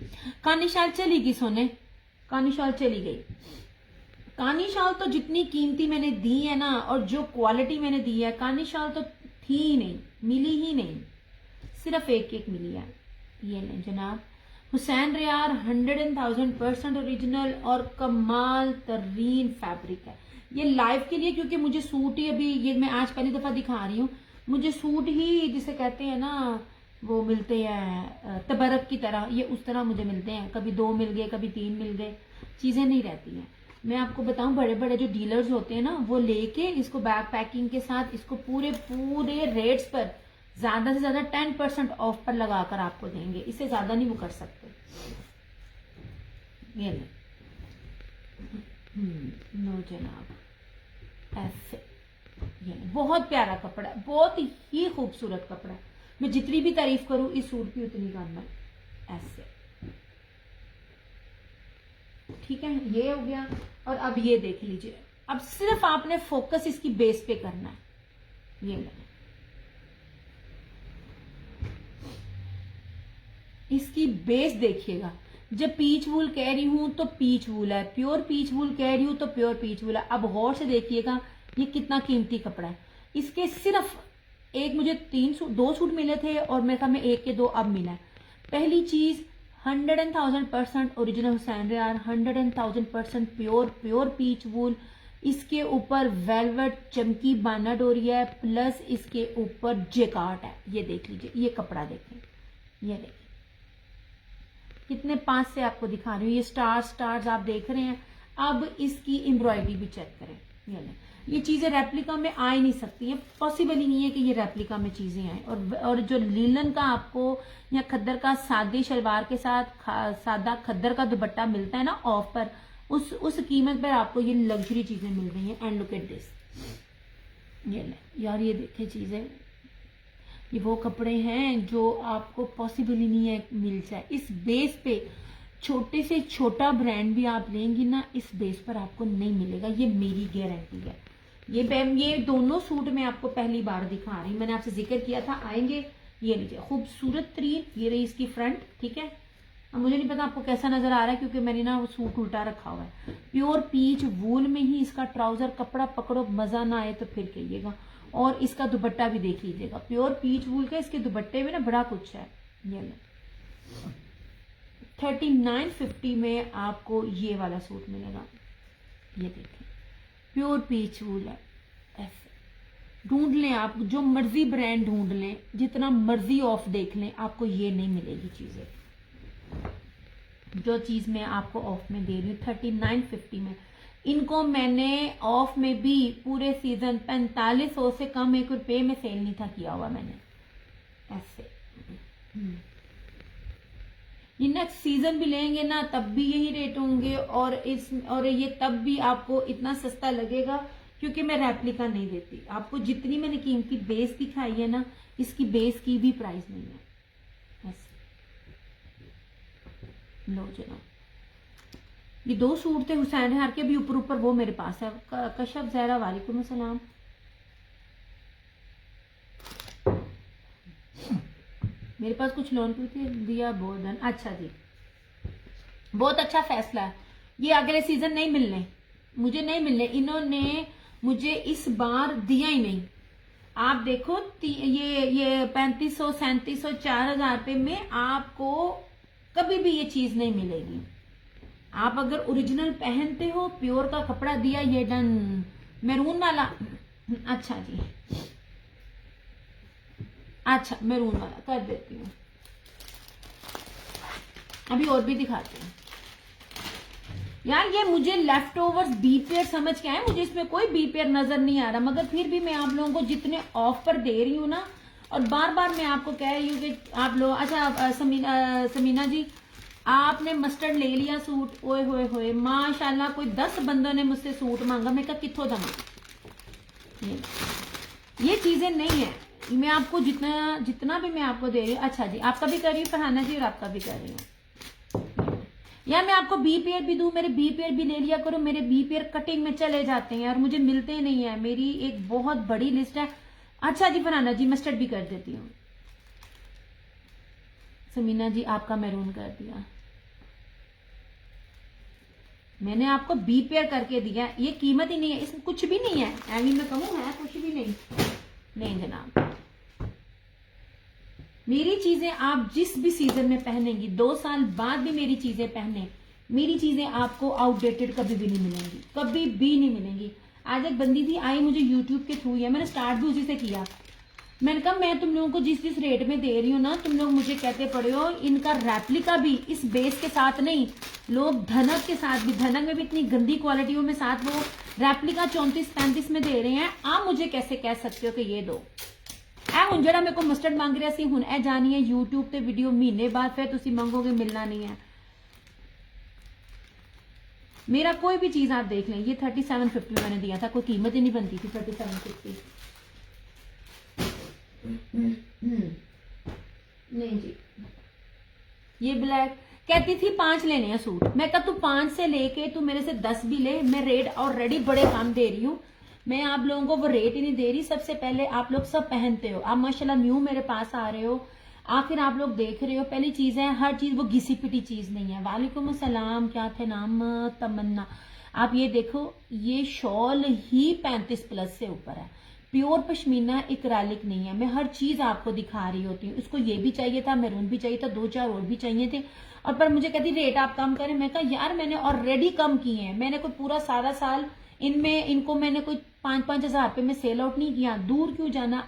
कानी शाल चली गई सोने, कानी शाल चली गई। कानी शाल तो जितनी कीमती मैंने दी है ना, और जो क्वालिटी मैंने दी है, कानी शाल तो थी ही नहीं, मिली ही नहीं, सिर्फ एक मिली है। ये लें जनाब, हुसैन रियार 100,000% ओरिजिनल और कमाल तरीन फैब्रिक है। ये लाइव के लिए, क्योंकि मुझे सूट ही अभी, ये मैं आज पहली दफा दिखा रही हूँ, मुझे सूट ही जिसे कहते हैं ना वो मिलते हैं तबरक की तरह, ये उस तरह मुझे मिलते हैं। कभी 2 मिल गए, कभी 3 मिल गए, चीजें नहीं रहती हैं। मैं आपको बताऊं, बड़े बड़े जो डीलर्स होते हैं ना, वो लेके इसको बैग पैकिंग के साथ इसको पूरे रेट्स पर ज्यादा से ज्यादा 10% ऑफ पर लगाकर आपको देंगे, इससे ज्यादा नहीं वो कर सकते। ये ले, नो जनाब, ऐसे। ये बहुत प्यारा कपड़ा है, बहुत ही खूबसूरत कपड़ा है। मैं जितनी भी तारीफ करूं इस सूट की उतनी कम है। ऐसे, ठीक है, ये हो गया। और अब ये देख लीजिए, अब सिर्फ आपने फोकस इसकी बेस पे करना है। ये ले, इसकी बेस देखिएगा। जब पीच वूल कह रही हूं तो पीच वूल है, प्योर पीच वूल कह रही हूं तो प्योर पीच वूल है। अब गौर से देखिएगा ये कितना कीमती कपड़ा है। इसके सिर्फ एक मुझे 2 सूट मिले थे, और मेरे ख्याल में 1 के 2 अब मिला है। पहली चीज 100,000% ओरिजिनल हुसैन रियार, 100,000% प्योर पीच वूल। इसके ऊपर वेलवेट चमकी बाना डोरी है, प्लस इसके ऊपर जेकार्ट है। ये देख लीजिए, ये कपड़ा देखें, ये देखें कितने पास से आपको दिखा रही हूँ। ये स्टार्स आप देख रहे हैं। अब इसकी एम्ब्रॉयडरी भी चेक करें। ये चीजें रेप्लिका में आ ही नहीं सकती हैं, पॉसिबल ही नहीं है कि ये रेप्लिका में चीजें आए। और जो लीलन का आपको या खद्दर का सादी शलवार के साथ सादा खद्दर का दुपट्टा मिलता है ना ऑफ पर, उस कीमत पर आपको ये लग्जरी चीजें मिल रही हैं। एंड लुक एट दिस, ये ले यार, ये देखे चीजें, ये वो कपड़े हैं जो आपको पॉसिबल ही नहीं है मिल जाए। इस बेस पे छोटे से छोटा ब्रांड भी आप लेंगी ना, इस बेस पर आपको नहीं मिलेगा, ये मेरी गारंटी है। ये दोनों सूट मैं आपको पहली बार दिखा रही हूँ, मैंने आपसे जिक्र किया था आएंगे। ये लीजिए, खूबसूरत तरीन, ये रही इसकी फ्रंट, ठीक है। अब मुझे नहीं पता आपको कैसा नजर आ रहा है, क्योंकि मैंने ना वो सूट उल्टा रखा हुआ है। प्योर पीच वूल में ही इसका ट्राउजर, कपड़ा पकड़ो मजा ना आए तो फिर कहिएगा। और इसका दुपट्टा भी देख लीजिएगा, प्योर पीच वूल का, इसके दुपट्टे में ना बड़ा कुछ है। ये लो, 3950 में आपको ये वाला सूट मिलेगा। ये देखें, प्योर पीच वूल है। ऐसे ढूंढ लें आप, जो मर्जी ब्रांड ढूंढ लें, जितना मर्जी ऑफ देख लें, आपको ये नहीं मिलेगी चीजें। जो चीज मैं आपको ऑफ में दे रही हूँ 3950 में, इनको मैंने ऑफ में भी पूरे सीजन 4500 से कम 1 रुपए में सेल नहीं था किया हुआ मैंने। ऐसे ये नेक्स्ट सीजन भी लेंगे ना तब भी यही रेट होंगे, और ये तब भी आपको इतना सस्ता लगेगा, क्योंकि मैं रेप्लिका नहीं देती आपको। जितनी मैंने कीमती बेस दिखाई है ना, इसकी बेस की भी प्राइस नहीं है। ऐसे लो जनाब, ये 2 सूट थे हुसैन रियार के, भी ऊपर वो मेरे पास है। कशफ जहरा, वालेकुम अस्सलाम। मेरे पास कुछ लोन पे दिया, बहुत धन। अच्छा जी, बहुत अच्छा फैसला है। ये अगले सीजन नहीं मिलने, मुझे नहीं मिलने, इन्होंने मुझे इस बार दिया ही नहीं। आप देखो ये 3500 3700 4000 रुपये में आपको कभी भी ये चीज नहीं मिलेगी। आप अगर ओरिजिनल पहनते हो, प्योर का कपड़ा दिया, ये डन। मैरून वाला, अच्छा जी, अच्छा मैरून वाला कर देती हूँ। अभी और भी दिखाते हैं यार। ये मुझे लेफ्ट ओवर्स बी पेयर समझ के आए, मुझे इसमें कोई बी पेयर नजर नहीं आ रहा, मगर फिर भी मैं आप लोगों को जितने ऑफ पर दे रही हूँ ना, और बार बार मैं आपको कह रही हूँ कि आप लोग, अच्छा समीना जी, आपने मस्टर्ड ले लिया सूट, ओए होए होए माशाल्लाह, कोई 10 बंदों ने मुझसे सूट मांगा, मैं कहा कित्थों दमा। ये चीजें नहीं है, मैं आपको जितना भी मैं आपको दे रही हूँ। अच्छा जी, आपका भी कर रही हूँ फरहाना जी, और आपका भी कर रही हूँ यार। मैं आपको बी पेयर भी दूं, मेरे बी पेयर भी ले लिया करो। मेरे बी पेयर कटिंग में चले जाते हैं और मुझे मिलते नहीं है, मेरी एक बहुत बड़ी लिस्ट है। अच्छा जी फरहाना जी, मस्टर्ड भी कर देती हूँ। समीना जी, आपका मैरून कर दिया, मैंने आपको बी पेयर करके दिया। ये कीमत ही नहीं है, इसमें कुछ भी नहीं है। एवी मैं कहूँ है कुछ भी नहीं, नहीं जनाब। मेरी चीजें आप जिस भी सीजन में पहनेंगी, 2 साल बाद भी मेरी चीजें पहने, मेरी चीजें आपको आउटडेटेड कभी भी नहीं मिलेंगी, कभी भी नहीं मिलेंगी। आज एक बंदी थी आई मुझे यूट्यूब के थ्रू, है मैंने स्टार्ट भी उसी से किया। मैंने कहा मैं तुम लोगों को जिस रेट में दे रही हूँ ना, तुम लोग मुझे कहते पड़े हो इनका रेप्लिका भी इस बेस के साथ नहीं, लोग धनक के साथ भी, धनक में भी इतनी गंदी क्वालिटियों में साथ वो रेप्लिका 34-35 में दे रहे हैं, आप मुझे कैसे कह सकते हो कि ये दो। ए हुण जेड़ा मेरे को मस्टर्ड मांग रहा सी, हुण ए जानी है यूट्यूब ते वीडियो महीने बाद, फिर तुसी मंगोगे मिलना नहीं है। मेरा कोई भी चीज आप देख लें, ये 3750 मैंने दिया था, कोई कीमत ही नहीं बनती थी 3750। नहीं जी, ये ब्लैक कहती थी 5 लेने हैं सूट, मैं कहा तू 5 से लेके तू मेरे से 10 भी ले, मैं रेट ऑलरेडी बड़े कम दे रही हूँ, मैं आप लोगों को वो रेट ही नहीं दे रही। सबसे पहले आप लोग सब पहनते हो, आप माशाल्लाह न्यू मेरे पास आ रहे हो, आखिर आप लोग देख रहे हो। पहली चीज है, हर चीज वो घिसी पिटी चीज नहीं है। वालेकुम अस्सलाम, क्या थे नाम, तमन्ना। आप ये देखो, ये शॉल ही 35+ से ऊपर है, प्योर पश्मीना, इक्रालिक नहीं है। मैं हर चीज आपको दिखा रही होती हूँ। इसको ये भी चाहिए था, मैरून भी चाहिए था, 2-4 और भी चाहिए थे, और पर मुझे कहती रेट आप कम करें। मैं कहा यार मैंने ऑलरेडी कम किए हैं, मैंने कोई पूरा सारा साल इनको मैंने कोई 5-5 हजार रुपए में सेल आउट नहीं किया। दूर क्यों जाना।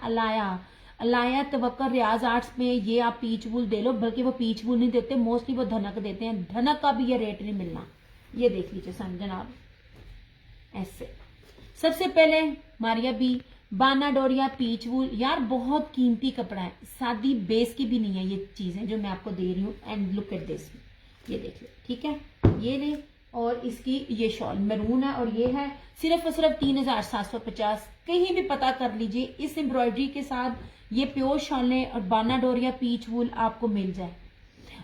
अलाया तवक्कर रियाज आर्ट्स में ये आप पीच वूल दे लो, बल्कि वो पीच वूल नहीं देते, मोस्टली वो धनक देते हैं, धनक का भी ये रेट नहीं मिलना। ये देख लीजिए जनाब, ऐसे। सबसे पहले मारिया बी बाना डोरिया पीच वूल, यार बहुत कीमती कपड़ा है, सादी बेस की भी नहीं है ये चीजें जो मैं आपको दे रही हूँ। एंड लुक एट दिस, ये देख लो, ठीक है, ये ले। और इसकी ये शॉल मैरून है, और ये है सिर्फ और सिर्फ 3750। कहीं भी पता कर लीजिए, इस एम्ब्रॉयडरी के साथ ये प्योर शॉलें और बाना डोरिया पीच वूल आपको मिल जाए।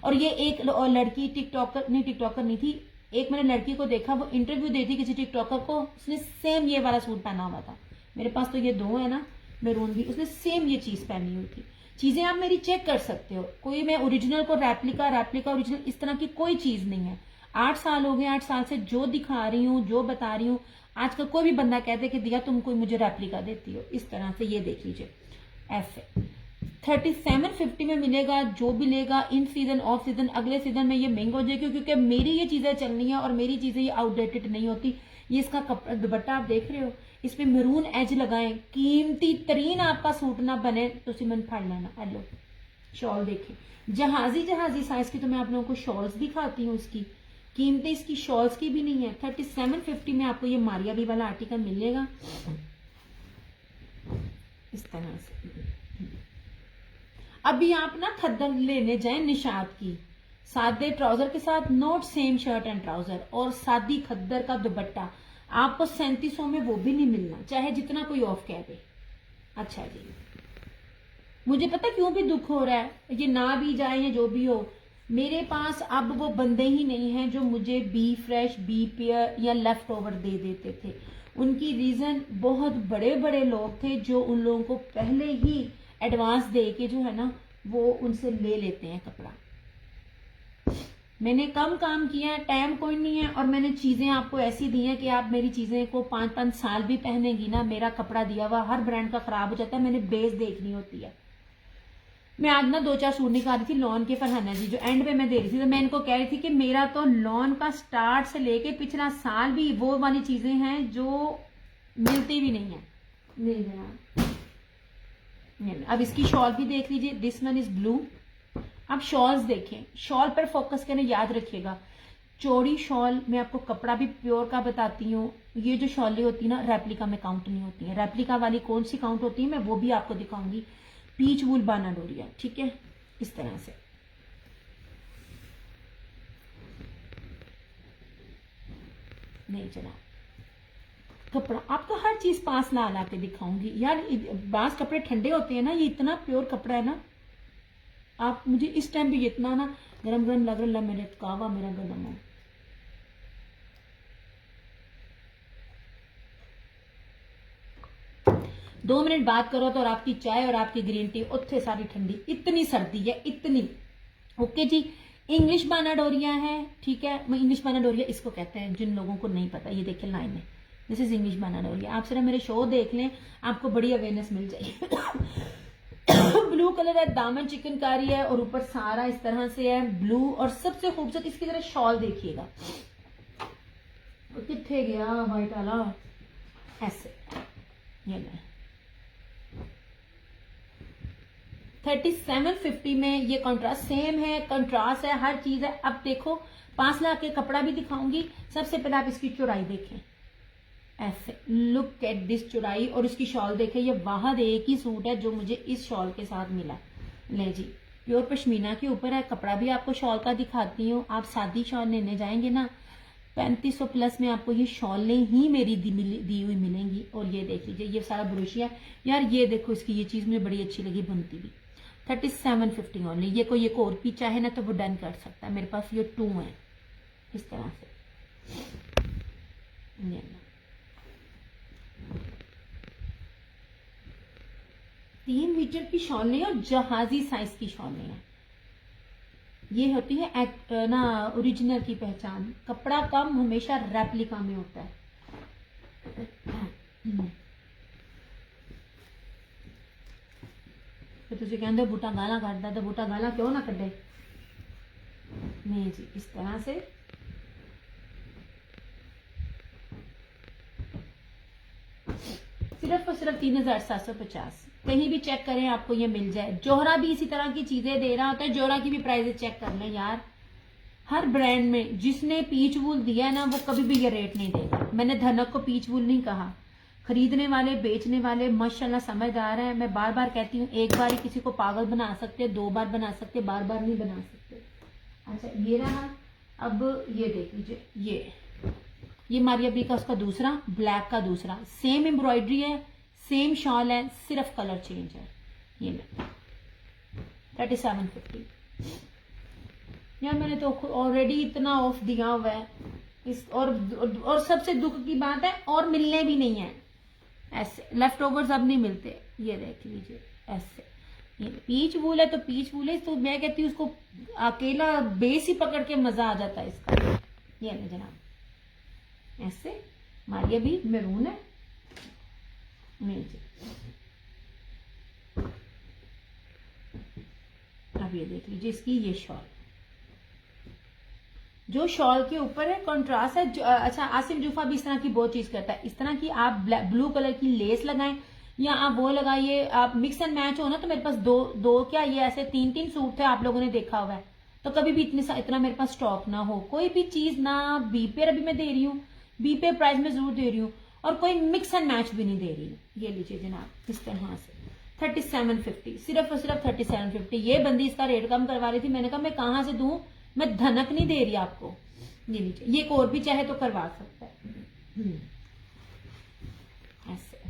और ये एक लड़की टिकटॉकर नहीं थी, एक मैंने लड़की को देखा, वो इंटरव्यू दी थी किसी टिकटॉकर को, उसने सेम ये वाला सूट पहना हुआ था। मेरे पास तो ये 2 है ना, मैरून भी, उसने सेम ये चीज पहनी हुई थी। चीजें आप मेरी चेक कर सकते हो, कोई मैं ओरिजिनल को रेप्लिका ओरिजिनल इस तरह की कोई चीज नहीं है। 8 साल हो गए, 8 साल से जो दिखा रही हूँ, जो बता रही हूँ, आजकल कोई भी बंदा कहते कि दिया तुम कोई मुझे रेप्लिका देती हो, इस तरह से। ये देख लीजिए, ऐसे 3750 में मिलेगा। जो भी लेगा इन सीजन ऑफ सीजन, अगले सीजन में ये महंगा हो जाएगी, क्योंकि मेरी ये चीजें चलनी है और मेरी चीजें ये आउटडेटेड नहीं होती। ये इसका कपड़ा दुपट्टा आप देख रहे हो, इसमें मैरून एज लगाएं, कीमती तरीन आपका सूट ना बने तो सिमन फाड़ लेना। हेलो, शॉल देखें, जहाजी साइज की, तो मैं आप लोगों को शॉल्स दिखाती हूँ। उसकी कीमतें इसकी शॉल्स की भी नहीं है। 3750 में आपको ये मारिया बी वाला आर्टिकल मिलेगा इस तरह से। अभी आप ना खद्दर लेने जाएं निशात की, सादे ट्राउजर के साथ, not same shirt and trouser, और सादी खद्दर का दुपट्टा आपको 3700 में वो भी नहीं मिलना, चाहे जितना कोई ऑफ कह दे। अच्छा जी, मुझे पता क्यों भी दुख हो रहा है, ये ना भी जाए या जो भी हो, मेरे पास अब वो बंदे ही नहीं हैं जो मुझे बी फ्रेश, बी पेयर या लेफ्ट ओवर दे देते थे। उनकी रीजन बहुत बड़े बड़े लोग थे जो उन लोगों को पहले ही एडवांस दे के जो है ना वो उनसे ले लेते हैं कपड़ा। मैंने कम काम किया है, टाइम कोई नहीं है, और मैंने चीजें आपको ऐसी दी हैं कि आप मेरी चीजें को 5-5 साल भी पहनेंगी ना। मेरा कपड़ा दिया हुआ हर ब्रांड का खराब हो जाता है, मैंने बेस देखनी होती है। मैं आज ना 2-4 सूट निकाल रही थी लॉन के, फरहाना जी जो एंड पे मैं दे रही थी, तो मैं इनको कह रही थी कि मेरा तो लॉन का स्टार्ट से लेके पिछला साल भी वो वाली चीजें हैं जो मिलती भी नहीं है। नहीं है। अब इसकी शॉल भी देख लीजिए, दिस वन इज ब्लू। अब शॉल्स देखें, शॉल पर फोकस करें, याद रखिएगा चौड़ी शॉल। मैं आपको कपड़ा भी प्योर का बताती हूँ। ये जो शॉलें होती है ना, रेप्लिका में काउंट नहीं होती है। रेप्लिका वाली कौन सी काउंट होती है, मैं वो भी आपको दिखाऊंगी। पीच वूल बाना डोरिया, ठीक है, इस तरह से। नहीं चला कपड़ा, आपको हर चीज पास ला ला के दिखाऊंगी यार। बास कपड़े ठंडे होते हैं ना, ये इतना प्योर कपड़ा है ना। आप मुझे इस टाइम भी इतना ना गरम गरम लग रहा, मेरे कावा मेरा गरम हो। दो मिनट बात करो तो और आपकी चाय और आपकी ग्रीन टी उत्थे सारी ठंडी, इतनी सर्दी है इतनी। ओके जी, इंग्लिश बाना डोरिया है, ठीक है। इंग्लिश बाना डोरिया इसको कहते हैं, जिन लोगों को नहीं पता ये देखें लाइन में, दिस इज इंग्लिश बाना डोरिया। आप सिर्फ मेरे शो देख लें, आपको बड़ी अवेयरनेस मिल जाएगी। ब्लू कलर है, दामन चिकनकारी है और ऊपर सारा इस तरह से है ब्लू। और सबसे खूबसूरत इसकी तरह शॉल देखिएगा, कितने गया व्हाइट वाला, ऐसे ये ले 3750 में। ये कंट्रास्ट सेम है, कंट्रास्ट है, हर चीज है। अब देखो पास ला के कपड़ा भी दिखाऊंगी। सबसे पहले आप इसकी चौड़ाई देखें, ऐसे लुक एट दिस चौड़ाई, और इसकी शॉल देखें। ये वाहद एक ही सूट है जो मुझे इस शॉल के साथ मिला। ले जी, प्योर पश्मीना के ऊपर है, कपड़ा भी आपको शॉल का दिखाती हूँ। आप सादी शॉल लेने जाएंगे ना 3500 प्लस में आपको ये शॉलें ही मेरी दी हुई मिलेंगी। और ये देख लीजिए, ये सारा ब्रोशिया यार, ये देखो इसकी ये चीज मुझे बड़ी अच्छी लगी बनती भी। 3750 ओनली। ये कोई एक और भी चाहे ना तो वो डन कर सकता है। मेरे पास ये 2 है इस तरह से। 3 मीटर की शॉलें और जहाजी साइज की शॉलें हैं। ये होती है ना ओरिजिनल की पहचान। कपड़ा कम हमेशा रेप्लिका में होता है। तो तुझे कहते बूटा गाला काटता, तो बूटा गाला क्यों ना कटे। नहीं जी, इस तरह से सिर्फ और सिर्फ 3750। कहीं भी चेक करें आपको ये मिल जाए। जोहरा भी इसी तरह की चीजें दे रहा होता है, जोहरा की भी प्राइसेस चेक कर लें यार। हर ब्रांड में जिसने पीच वूल दिया है ना, वो कभी भी ये रेट नहीं देगा। मैंने धनक को पीच वूल नहीं कहा। खरीदने वाले बेचने वाले माशाल्लाह समझदार हैं। मैं बार बार कहती हूँ, एक बार ही किसी को पागल बना सकते, 2 बार बना सकते, बार बार नहीं बना सकते। अच्छा ये रहा। अब ये देख लीजिए, ये मारिया बी का उसका दूसरा, ब्लैक का दूसरा, सेम एम्ब्रॉयडरी है, सेम शॉल है, सिर्फ कलर चेंज है। ये मैं 3750। यार मैंने तो ऑलरेडी इतना ऑफ दिया हुआ है इस। और सबसे दुख की बात है, और मिलने भी नहीं है ऐसे। लेफ्ट ओवर्स अब नहीं मिलते। ये देख लीजिए ऐसे। ये पीच वूल है तो पीच वूल है, तो मैं कहती हूँ उसको अकेला बेस ही पकड़ के मजा आ जाता है इसका। ये ना जनाब ऐसे। मारिया भी मैरून है। नहीं जी, अब ये देख लीजिए इसकी ये शॉल, जो शॉल के ऊपर है कंट्रास्ट है। अच्छा आसिफ जूफा भी इस तरह की बहुत चीज करता है। इस तरह की आप ब्लू कलर की लेस लगाएं या आप वो लगाइए, आप मिक्स एंड मैच हो ना। तो मेरे पास दो क्या ये ऐसे 3 सूट थे, आप लोगों ने देखा हुआ है। तो कभी भी इतना मेरे पास स्टॉक ना हो। कोई भी चीज ना बी पे अभी मैं दे रही हूँ, बी पे प्राइस में जरूर दे रही हूँ, और कोई मिक्स एंड मैच भी नहीं दे रही हूँ। ये लीजिए जनाब इस तरह से 3750, सिर्फ और सिर्फ 3750। ये बंदी इसका रेट कम करवा रही थी, मैंने कहा मैं कहाँ से दूं, मैं धनक नहीं दे रही आपको। ये लीजिए, ये और भी चाहे तो करवा सकता है ऐसे।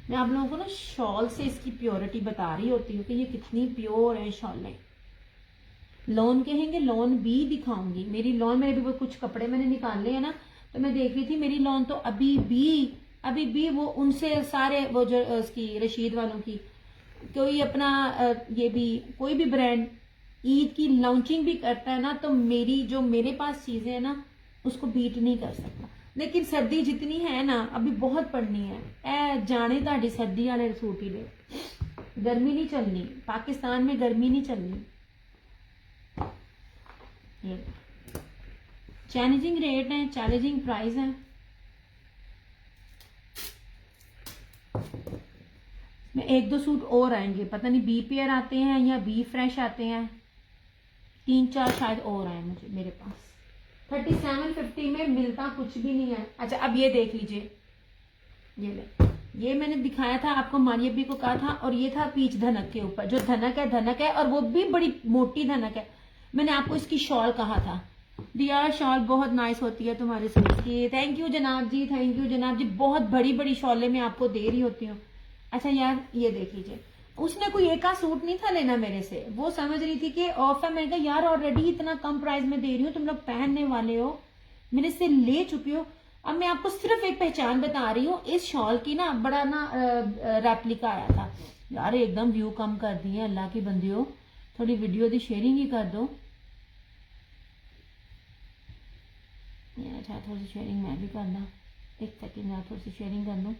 मैं आप लोगों को ना शॉल से इसकी प्योरिटी बता रही होती हूँ कि ये कितनी प्योर है शॉलें। लॉन कहेंगे, लॉन भी दिखाऊंगी। मेरी लॉन में भी कुछ कपड़े मैंने निकाले हैं ना, तो मैं देख रही थी मेरी लॉन तो अभी भी वो उनसे सारे वो जो उसकी रशीद वालों की कोई अपना ये भी कोई भी ब्रांड ईद की लॉन्चिंग भी करता है ना, तो मेरी जो मेरे पास चीजें हैं ना उसको बीट नहीं कर सकता। लेकिन सर्दी जितनी है ना अभी बहुत पड़नी है। ए जाने ताड़ी सर्दी वाले सूट ही ले, गर्मी नहीं चलनी, पाकिस्तान में गर्मी नहीं चलनी। ये चैलेंजिंग रेट है, चैलेंजिंग प्राइस है। में एक दो सूट और आएंगे, पता नहीं बी पेयर आते हैं या बी फ्रेश आते हैं, 3-4 शायद और आए मुझे मेरे पास। 3750 में मिलता कुछ भी नहीं है। अच्छा अब ये देख लीजिए, ये ले, ये मैंने दिखाया था आपको, मारिया बी को कहा था, और ये था पीच धनक के ऊपर, जो धनक है और वो भी बड़ी मोटी धनक है। मैंने आपको इसकी शॉल कहा था, दिया शॉल बहुत नाइस होती है तुम्हारे सूट की। थैंक यू जनाब जी, थैंक यू जनाब जी, बहुत बड़ी बड़ी शॉलें मैं आपको दे रही होती हूँ। अच्छा यार ये देख लीजिए, उसने कोई एक सूट नहीं था लेना मेरे से, वो समझ रही थी कि ऑफ है। मैंने कहा यार ऑलरेडी इतना कम प्राइस में दे रही हूँ, तुम लोग पहनने वाले हो, मेरे से ले चुके हो। अब मैं आपको सिर्फ एक पहचान बता रही हूँ, इस शॉल की ना बड़ा ना रेप्लिका आया था यार, एकदम व्यू कम कर दिए अल्लाह की बंदियों, थोड़ी वीडियो की शेयरिंग ही कर दो। अच्छा थोड़ी सी शेयरिंग मैं भी करना, एक सेकेंड यार थोड़ी सी शेयरिंग कर लूँ।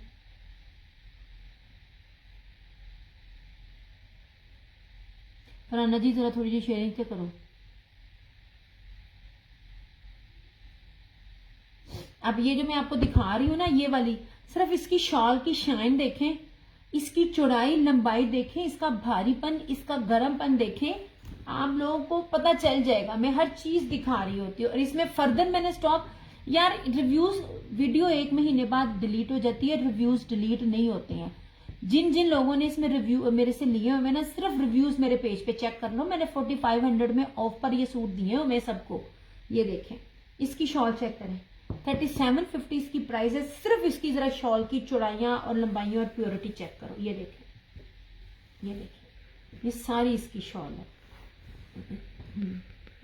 फराना जी जरा थोड़ी सी शेयरिंग तो करो। अब ये जो मैं आपको दिखा रही हूँ ना, ये वाली, सिर्फ इसकी शॉल की शाइन देखें, इसकी चौड़ाई लंबाई देखें, इसका भारीपन, इसका गर्मपन देखें, आप लोगों को पता चल जाएगा। मैं हर चीज दिखा रही होती हूँ। और इसमें फर्दर मैंने स्टॉक, यार रिव्यूज वीडियो 1 महीने बाद डिलीट हो जाती है, रिव्यूज डिलीट नहीं होते हैं। जिन जिन लोगों ने इसमें रिव्यू मेरे से लिए हुए ना, सिर्फ रिव्यूज मेरे पेज पे चेक कर लो, मैंने 4500 में ऑफ पर ये सूट दिए हुए सबको। ये देखें, इसकी शॉल चेक करें, 3750 इसकी प्राइस है। सिर्फ इसकी जरा शॉल की चौड़ाइयां और लंबाइयां और प्योरिटी चेक करो। ये देखें, ये देखें, ये सारी इसकी शॉल है।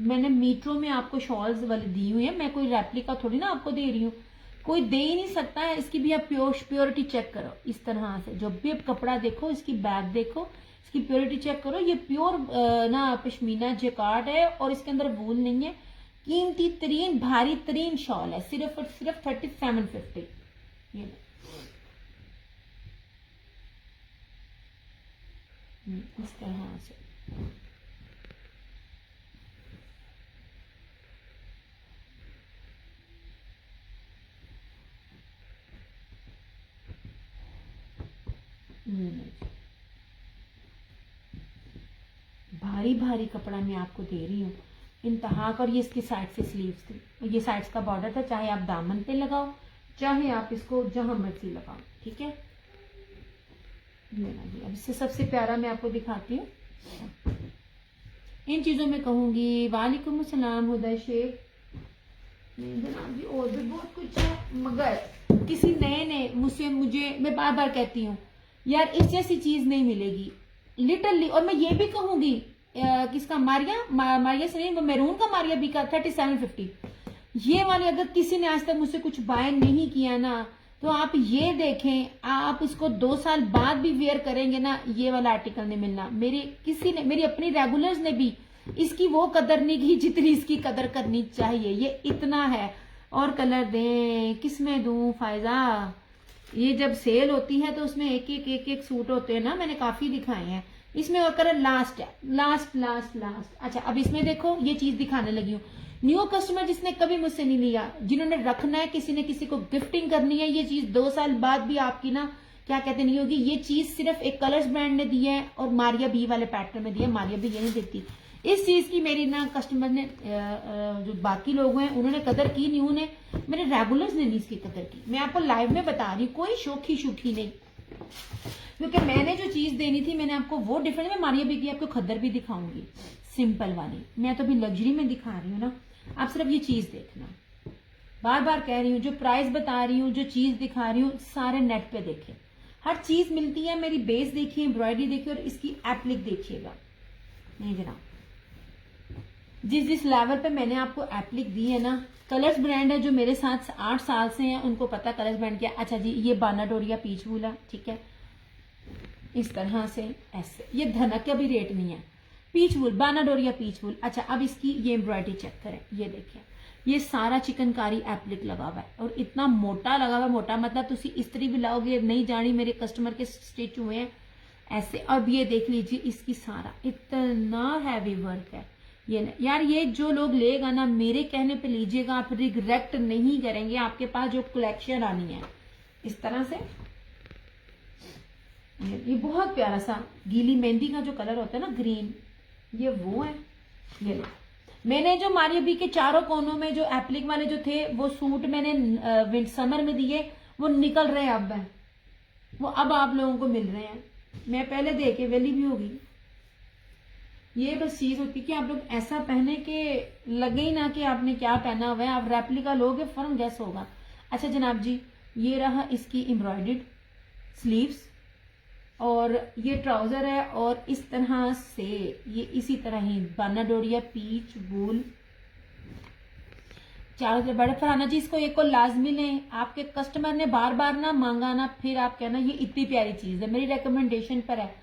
मैंने मीटरों में आपको शॉल्स वाली दी हुई है, मैं कोई रेप्लिका थोड़ी ना आपको दे रही हूँ, कोई दे ही नहीं सकता है। इसकी भी आप प्योरिटी चेक करो इस तरह से, जब भी आप कपड़ा देखो, इसकी बैग देखो, इसकी प्योरिटी चेक करो। ये प्योर ना पश्मीना जैकार्ड है और इसके अंदर वूल नहीं है। कीमती तरीन भारी तरीन शॉल है, सिर्फ और सिर्फ 3750। ये इस तरह से भारी भारी कपड़ा मैं आपको दे रही हूँ इंतहा कर। ये इसकी साइड से स्लीव्स थी, ये साइड्स का बॉर्डर था, चाहे आप दामन पे लगाओ, चाहे आप इसको जहां मर्जी लगाओ, ठीक है। अब इससे सबसे प्यारा मैं आपको दिखाती हूँ। इन चीजों में कहूंगी वालेकुम अस्सलाम हुदा शेख जनाब जी, और भी बहुत कुछ है, मगर किसी नए ने मुझे मैं बार बार कहती हूँ यार इस जैसी चीज नहीं मिलेगी लिटरली। और मैं ये भी कहूंगी किसका, मारिया से नहीं, वो मैरून का मारिया भी का 3750। ये वाली अगर किसी ने आज तक मुझसे कुछ बाय नहीं किया ना, तो आप ये देखें, आप इसको 2 साल बाद भी वेयर करेंगे ना, ये वाला आर्टिकल नहीं मिलना। मेरी अपनी रेगुलर्स ने भी इसकी वो कदर नहीं की जितनी इसकी कदर करनी चाहिए। ये इतना है। और कलर दें, किसमें दूं फायजा, ये जब सेल होती है तो उसमें एक सूट होते हैं ना, मैंने काफी दिखाए हैं। इसमें और कलर लास्ट है, लास्ट। अच्छा अब इसमें देखो, ये चीज दिखाने लगी हूँ। न्यू कस्टमर जिसने कभी मुझसे नहीं लिया, जिन्होंने रखना है, किसी ने किसी को गिफ्टिंग करनी है, ये चीज 2 साल बाद भी आपकी ना क्या कहते नहीं होगी। ये चीज सिर्फ एक कलर्स ब्रांड ने दी है और मारिया बी वाले पैटर्न में दी है, मारिया बी ये नहीं देती। इस चीज की मेरी ना कस्टमर ने जो बाकी लोग हैं उन्होंने कदर की, न्यू ने, मेरे रेगुलर्स ने नहीं इसकी कदर की। मैं आपको लाइव में बता रही हूँ, कोई शोखी नहीं, क्योंकि मैंने जो चीज देनी थी मैंने आपको वो डिफरेंट में मारिया बी की आपको खद्दर भी दिखाऊंगी, सिंपल वाली। मैं तो अभी लग्जरी में दिखा रही हूँ ना, आप सिर्फ ये चीज देखना। बार बार कह रही हूँ, जो प्राइस बता रही हूँ, जो चीज दिखा रही हूँ, सारे नेट पे देखें, हर चीज मिलती है। मेरी बेस देखिए, एम्ब्रॉयडरी देखिए और इसकी एप्लिक देखिएगा। नहीं जनाब, जिस लेवल पे मैंने आपको एप्लिक दी है ना, कलर्स ब्रांड है जो मेरे साथ 8 साल से हैं, उनको पता कलर्स ब्रांड क्या। अच्छा जी, ये बानाडोरिया पीच वूल है, ठीक है, इस तरह से ऐसे। ये धनक का भी रेट नहीं है, पीच वूल, बानाडोरिया पीच वूल। अच्छा, अब इसकी ये एम्ब्रॉयडरी चेक करें, ये देखिए, ये सारा चिकनकारी एप्लिक लगा हुआ है और इतना मोटा लगा हुआ है। मोटा मतलब तुसी इस्त्री भी लाओगे नहीं जानी, मेरे कस्टमर के स्टिच हुए हैं ऐसे। अब ये देख लीजिए, इसकी सारा इतना हैवी वर्क है। ये यार, ये जो लोग लेगा ना, मेरे कहने पे लीजिएगा, आप रिग्रेट नहीं करेंगे। आपके पास जो कलेक्शन आनी है इस तरह से, ये बहुत प्यारा सा गीली मेहंदी का जो कलर होता है ना, ग्रीन, ये वो है। ये लो, मैंने जो हमारी अभी के चारों कोनों में जो एप्लिक वाले जो थे वो सूट मैंने समर में दिए, वो निकल रहे अब है, वो अब आप लोगों को मिल रहे हैं। मैं पहले दे के वेली भी होगी। ये बस चीज होती है कि आप लोग ऐसा पहने के लगे ही ना कि आपने क्या पहना हुआ है। आप रेप्लिका लोगे फौरन गैस होगा। अच्छा जनाब जी, ये रहा इसकी एम्ब्रॉयडर्ड स्लीव्स और ये ट्राउजर है, और इस तरह से ये इसी तरह ही बानाडोरिया पीच वूल चारों तरफ बड़े। फरहाना जी, इसको एक को लाजमी लें, आपके कस्टमर ने बार बार ना मांगा ना, फिर आप कहना ये इतनी प्यारी चीज है, मेरी रिकमेंडेशन पर है।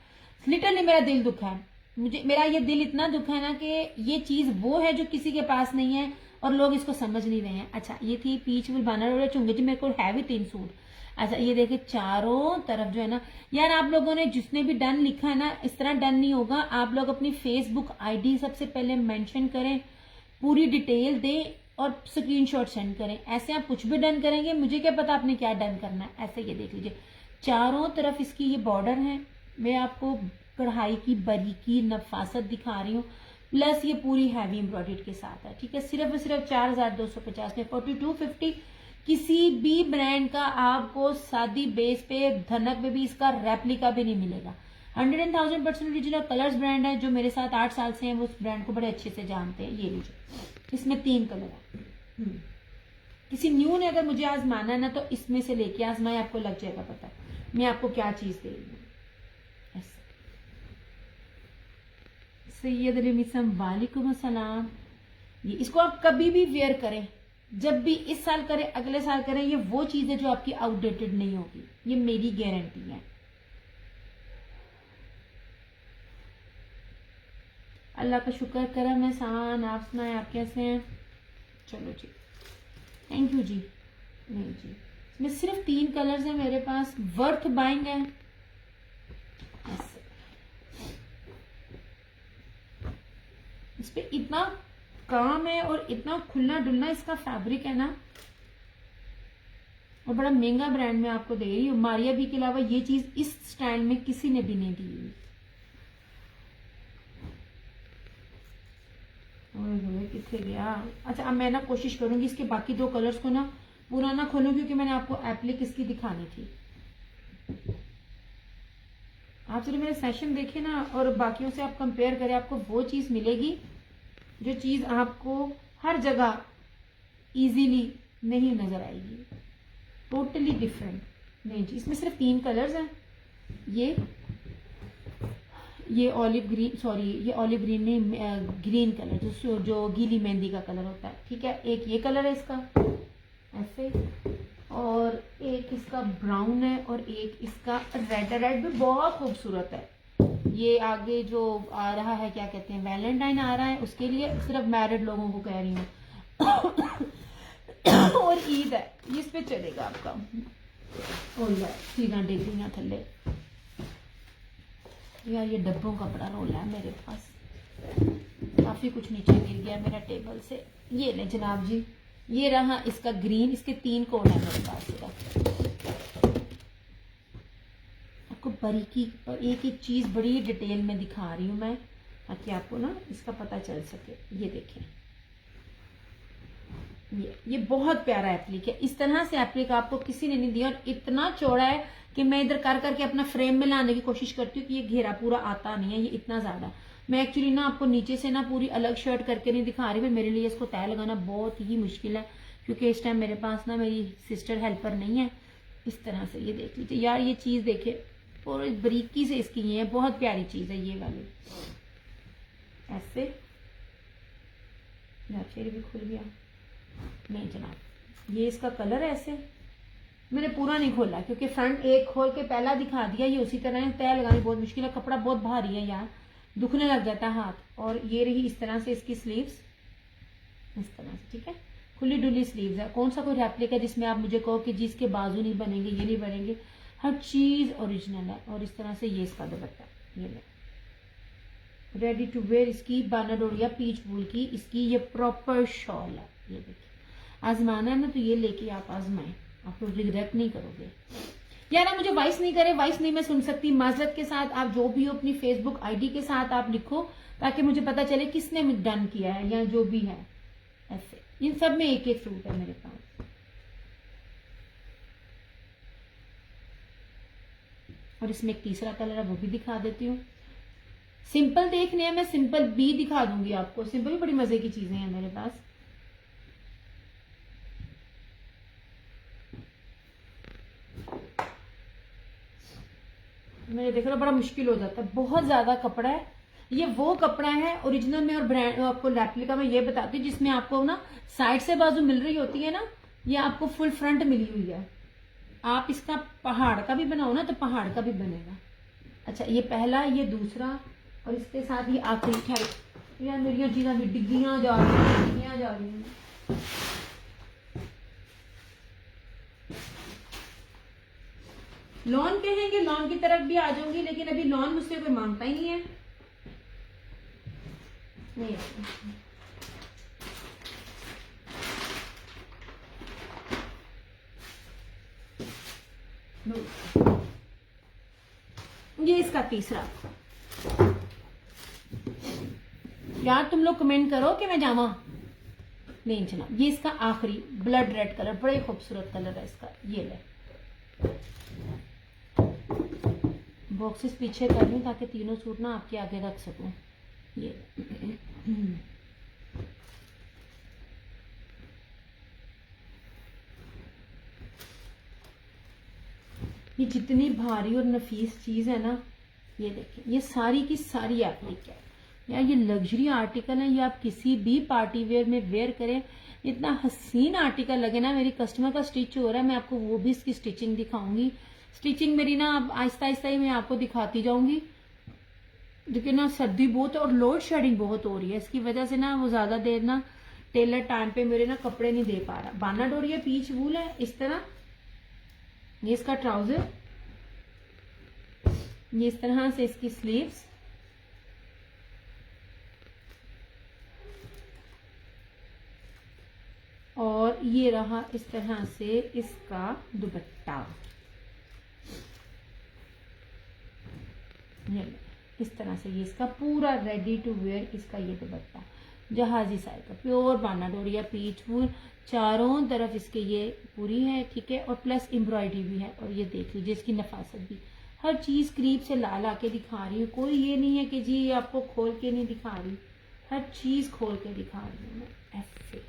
लिटरली मेरा दिल दुखा है, मेरा ये दिल इतना दुखा है ना कि ये चीज वो है जो किसी के पास नहीं है और लोग इसको समझ नहीं रहे हैं। अच्छा, ये थी पीच वूल बानाडोरिया चुंगी जी, मेरे को है भी 3 सूट। अच्छा, ये देखिए चारों तरफ जो है ना, यार आप लोगों ने जिसने भी डन लिखा है ना, इस तरह डन नहीं होगा। आप लोग अपनी फेसबुक आईडी सबसे पहले मेंशन करें, पूरी डिटेल दें और स्क्रीनशॉट सेंड करें। ऐसे आप कुछ भी डन करेंगे, मुझे क्या पता आपने क्या डन करना है। ऐसे ये देख लीजिए, चारों तरफ इसकी ये बॉर्डर है। मैं आपको कढ़ाई की बारीकी नफासत दिखा रही हूँ, प्लस ये पूरी हैवी एम्ब्रॉयडर्ड के साथ है। ठीक है, सिर्फ और सिर्फ 4250 में 4250। किसी भी ब्रांड का आपको सादी बेस पे धनक में भी इसका रेप्लिका भी नहीं मिलेगा। 100,000% ओरिजिनल कलर्स ब्रांड है, जो मेरे साथ 8 साल से हैं, वो उस ब्रांड को बड़े अच्छे से जानते हैं। ये लीजिए, इसमें 3 कलर है। किसी न्यू ने अगर मुझे आजमाना है ना, तो इसमें से लेके आजमाए, आपको लग जाएगा पता मैं आपको क्या चीज दे रही हूँ। सैयद अली मिसम, वालेकुम अस्सलाम। ये इसको आप कभी भी वेयर करें, जब भी इस साल करें, अगले साल करें, ये वो चीज है जो आपकी आउटडेटेड नहीं होगी, ये मेरी गारंटी है। अल्लाह का शुक्र करम एहसान, आप सुनाए, आप कैसे हैं? चलो जी, थैंक यू जी। नहीं जी, इसमें सिर्फ 3 कलर्स हैं मेरे पास, वर्थ बाइंग है। इस पे इतना काम है और इतना खुलना डुलना इसका फैब्रिक है ना, और बड़ा महंगा ब्रांड में आपको दे रही हूँ। मारिया भी के अलावा ये चीज इस स्टाइल में किसी ने भी नहीं दी। कितने गया। अच्छा, अब मैं ना कोशिश करूंगी इसके बाकी 2 कलर्स को ना पूरा ना खोलूं, क्योंकि मैंने आपको एप्लिक इसकी दिखानी थी। आप चलिए मेरे सेशन देखें ना, और बाकियों से आप कंपेयर करें, आपको वो चीज मिलेगी जो चीज आपको हर जगह इजीली नहीं नजर आएगी। Totally different. नहीं जी, इसमें सिर्फ 3 कलर्स हैं। ये ऑलिव ग्रीन, सॉरी ये ऑलिव ग्रीन नहीं, ग्रीन कलर, जो गीली मेहंदी का कलर होता है। ठीक है, एक ये कलर है इसका ऐसे, और एक इसका ब्राउन है, और एक इसका रेड है। रेड भी बहुत खूबसूरत है। ये आगे जो आ रहा है, क्या कहते हैं, वैलेंटाइन आ रहा है, उसके लिए सिर्फ मैरिड लोगों को कह रही हूँ। और ईद है, इस पे चलेगा आपका। सीधा डिग गई थल्ले। यार ये डब्बों का बड़ा रोल है मेरे पास, काफी कुछ नीचे गिर गया मेरा टेबल से। ये ले जनाब जी, ये रहा इसका ग्रीन, इसके 3 कोड है मेरे पास। आपको बारीकी और एक एक चीज बड़ी डिटेल में दिखा रही हूं मैं, ताकि आपको ना इसका पता चल सके। ये देखें, ये बहुत प्यारा एप्लिक है। इस तरह से एप्लिक आपको किसी ने नहीं दिया, और इतना चौड़ा है कि मैं इधर कर करके अपना फ्रेम में लाने की कोशिश करती हूँ कि ये घेरा पूरा आता नहीं है, ये इतना ज्यादा। मैं एक्चुअली ना आपको नीचे से ना पूरी अलग शर्ट करके नहीं दिखा रही, पर मेरे लिए इसको तय लगाना बहुत ही मुश्किल है, क्योंकि इस टाइम मेरे पास ना मेरी सिस्टर हेल्पर नहीं है। इस तरह से ये देख लीजिए यार, ये चीज देखे और बारीकी से इसकी ये है, बहुत प्यारी चीज है ये वाली। ऐसे यार फिर भी खुल गया। नहीं जनाब, ये इसका कलर है ऐसे। मैंने पूरा नहीं खोला, क्योंकि फ्रंट एक खोल के पहला दिखा दिया, ये उसी तरह है। तय लगानी बहुत मुश्किल है, कपड़ा बहुत भारी है यार, दुखने लग जाता है हाथ। और ये रही इस तरह से इसकी स्लीव्स, इस तरह से, ठीक है, खुली डुली स्लीव्स है। कौन सा कोई रेप्लिका जिसमें आप मुझे कहो कि जिसके बाजू नहीं बनेंगे, ये नहीं बनेंगे, हर चीज ओरिजिनल है। और इस तरह से ये इसका दुपट्टा, ये ले रेडी टू वेयर। इसकी बानाडोरिया पीच वूल की इसकी ये प्रॉपर शॉल है। ये देखिए, आजमाना है ना तो ये लेके आप आजमाएं, आप लोग रिग्रेट नहीं करोगे। यार आप मुझे वॉइस नहीं करे, वॉइस नहीं मैं सुन सकती, माजरत के साथ आप जो भी हो अपनी फेसबुक आईडी के साथ आप लिखो, ताकि मुझे पता चले किसने डन किया है या जो भी है। ऐसे इन सब में एक एक सूट है मेरे पास। और इसमें एक तीसरा कलर है, वो भी दिखा देती हूँ। सिंपल देखने हैं, मैं सिंपल भी दिखा दूंगी आपको। सिंपल भी बड़ी मजे की चीजें हैं मेरे पास। मैंने देखा बड़ा मुश्किल हो जाता है, बहुत ज्यादा कपड़ा है। ये वो कपड़ा है ओरिजिनल में और ब्रांड आपको रेप्लिका में ये बताती हूँ, जिसमें आपको ना साइड से बाजू मिल रही होती है ना, ये आपको फुल फ्रंट मिली हुई है। आप इसका पहाड़ का भी बनाओ ना तो पहाड़ का भी बनेगा। अच्छा, ये पहला, ये दूसरा, और इसके साथ ये आखिरी टाइप। यार मेरी चीज़ें भी डिग्गियां जा रही हैं, डिग्गियां जा रही हैं। लॉन कहेंगे, लॉन की तरफ भी आ जाऊंगी, लेकिन अभी लॉन मुझसे कोई मांगता ही नहीं है। नहीं ये इसका तीसरा। यार तुम लोग कमेंट करो कि मैं जावा नहीं चला। ये इसका आखिरी ब्लड रेड कलर, बड़े खूबसूरत कलर है इसका। ये ले बॉक्सेस पीछे कर लूं ताकि तीनों सूट ना आपके आगे रख सकूं। ये जितनी भारी और नफीस चीज है ना, ये देखिए, ये सारी की सारी एप्लिक है यार। ये लग्जरी आर्टिकल है, ये आप किसी भी पार्टी वेयर में वेयर करें, इतना हसीन आर्टिकल लगे ना। मेरी कस्टमर का स्टिच हो रहा है, मैं आपको वो भी इसकी स्टिचिंग दिखाऊंगी। स्टिचिंग मेरी ना अब आहिस्ता आहिस्ता ही मैं आपको दिखाती जाऊंगी। लेकिन ना सर्दी बहुत और लोड शेडिंग बहुत हो रही है, इसकी वजह से ना वो ज्यादा देर ना टेलर टाइम पे मेरे ना कपड़े नहीं दे पा रहा। बानाडोरिया पीच वूल है इस तरह। ये इसका ट्राउजर, ये इस तरह से इसकी स्लीव्स, और ये रहा इस तरह से इसका दुपट्टा। इस तरह से ये इसका पूरा रेडी टू वेयर इसका ये दुपट्टा, जहाजी साइज का प्योर बानाडोरिया पीच वूल, चारों तरफ इसके ये पूरी है, ठीक है, और प्लस एम्ब्रॉयडरी भी है। और ये देख लीजिए इसकी नफासत भी, हर चीज करीब से ला ला के दिखा रही हूँ। कोई ये नहीं है कि जी आपको खोल के नहीं दिखा रही, हर चीज खोल के दिखा रही हूँ मैं। ऐसे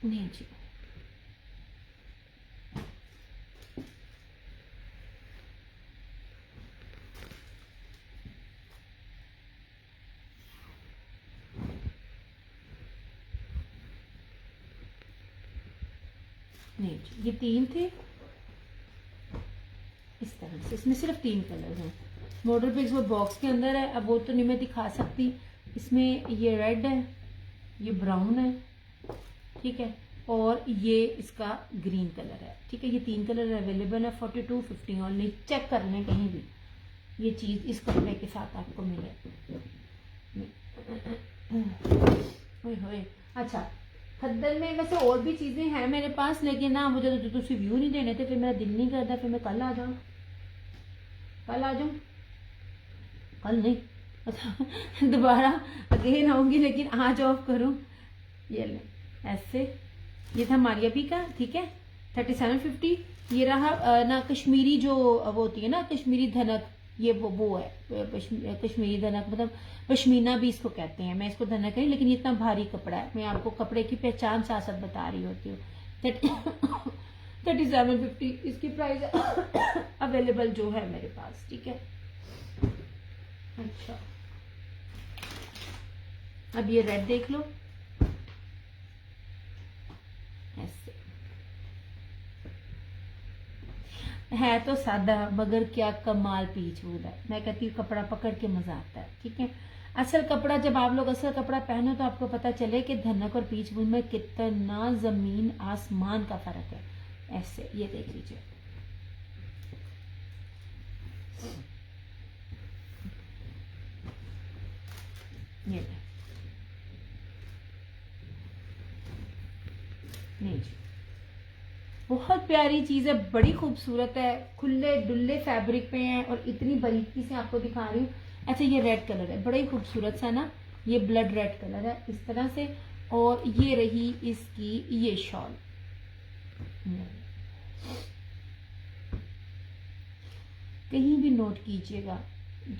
नहीं जी, नहीं जी, ये तीन थे इस तरह से। इसमें सिर्फ 3 कलर हैं। मॉडल पिक्स वो बॉक्स के अंदर है, अब वो तो नहीं मैं दिखा सकती। इसमें ये रेड है, ये ब्राउन है, ठीक है, और ये इसका ग्रीन कलर है, ठीक है। ये 3 कलर अवेलेबल है। 42, 50 ऑनली। चेक कर लें कहीं भी ये चीज इस कपड़े के साथ आपको मिले। ओए होए, अच्छा, खद्दर में वैसे और भी चीजें हैं मेरे पास, लेकिन ना मुझे तो तुझे व्यू नहीं देने थे, फिर मेरा दिल नहीं करता, फिर मैं कल आ जाऊँ। कल आ जाऊँ, कल नहीं, अच्छा दोबारा अगेन आऊंगी, लेकिन आज ऑफ करूँ। ये ले ऐसे, ये था मारिया भी का, ठीक है, 3750। ये रहा ना कश्मीरी जो वो होती है ना कश्मीरी धनक, ये वो है कश्मीरी धनक, मतलब पश्मीना भी इसको कहते हैं। मैं इसको धनक है, लेकिन ये इतना भारी कपड़ा है, मैं आपको कपड़े की पहचान साथ साथ बता रही होती हूँ। 3750 इसकी प्राइस अवेलेबल जो है मेरे पास, ठीक है। अच्छा, अब ये रेड देख लो ऐसे, है तो सादा मगर क्या कमाल पीच वूल है। मैं कहती हूँ कपड़ा पकड़ के मजा आता है। ठीक है, असल कपड़ा जब आप लोग असल कपड़ा पहनो तो आपको पता चले कि धनक और पीच वूल में कितना जमीन आसमान का फर्क है। ऐसे ये देख लीजिए, ये नहीं जी, बहुत प्यारी चीज है, बड़ी खूबसूरत है, खुले डुल्ले फैब्रिक पे है और इतनी बारीकी से आपको दिखा रही हूँ। अच्छा ये रेड कलर है, बड़ा ही खूबसूरत सा ना, ये ब्लड रेड कलर है इस तरह से। और ये रही इसकी ये शॉल, कहीं भी नोट कीजिएगा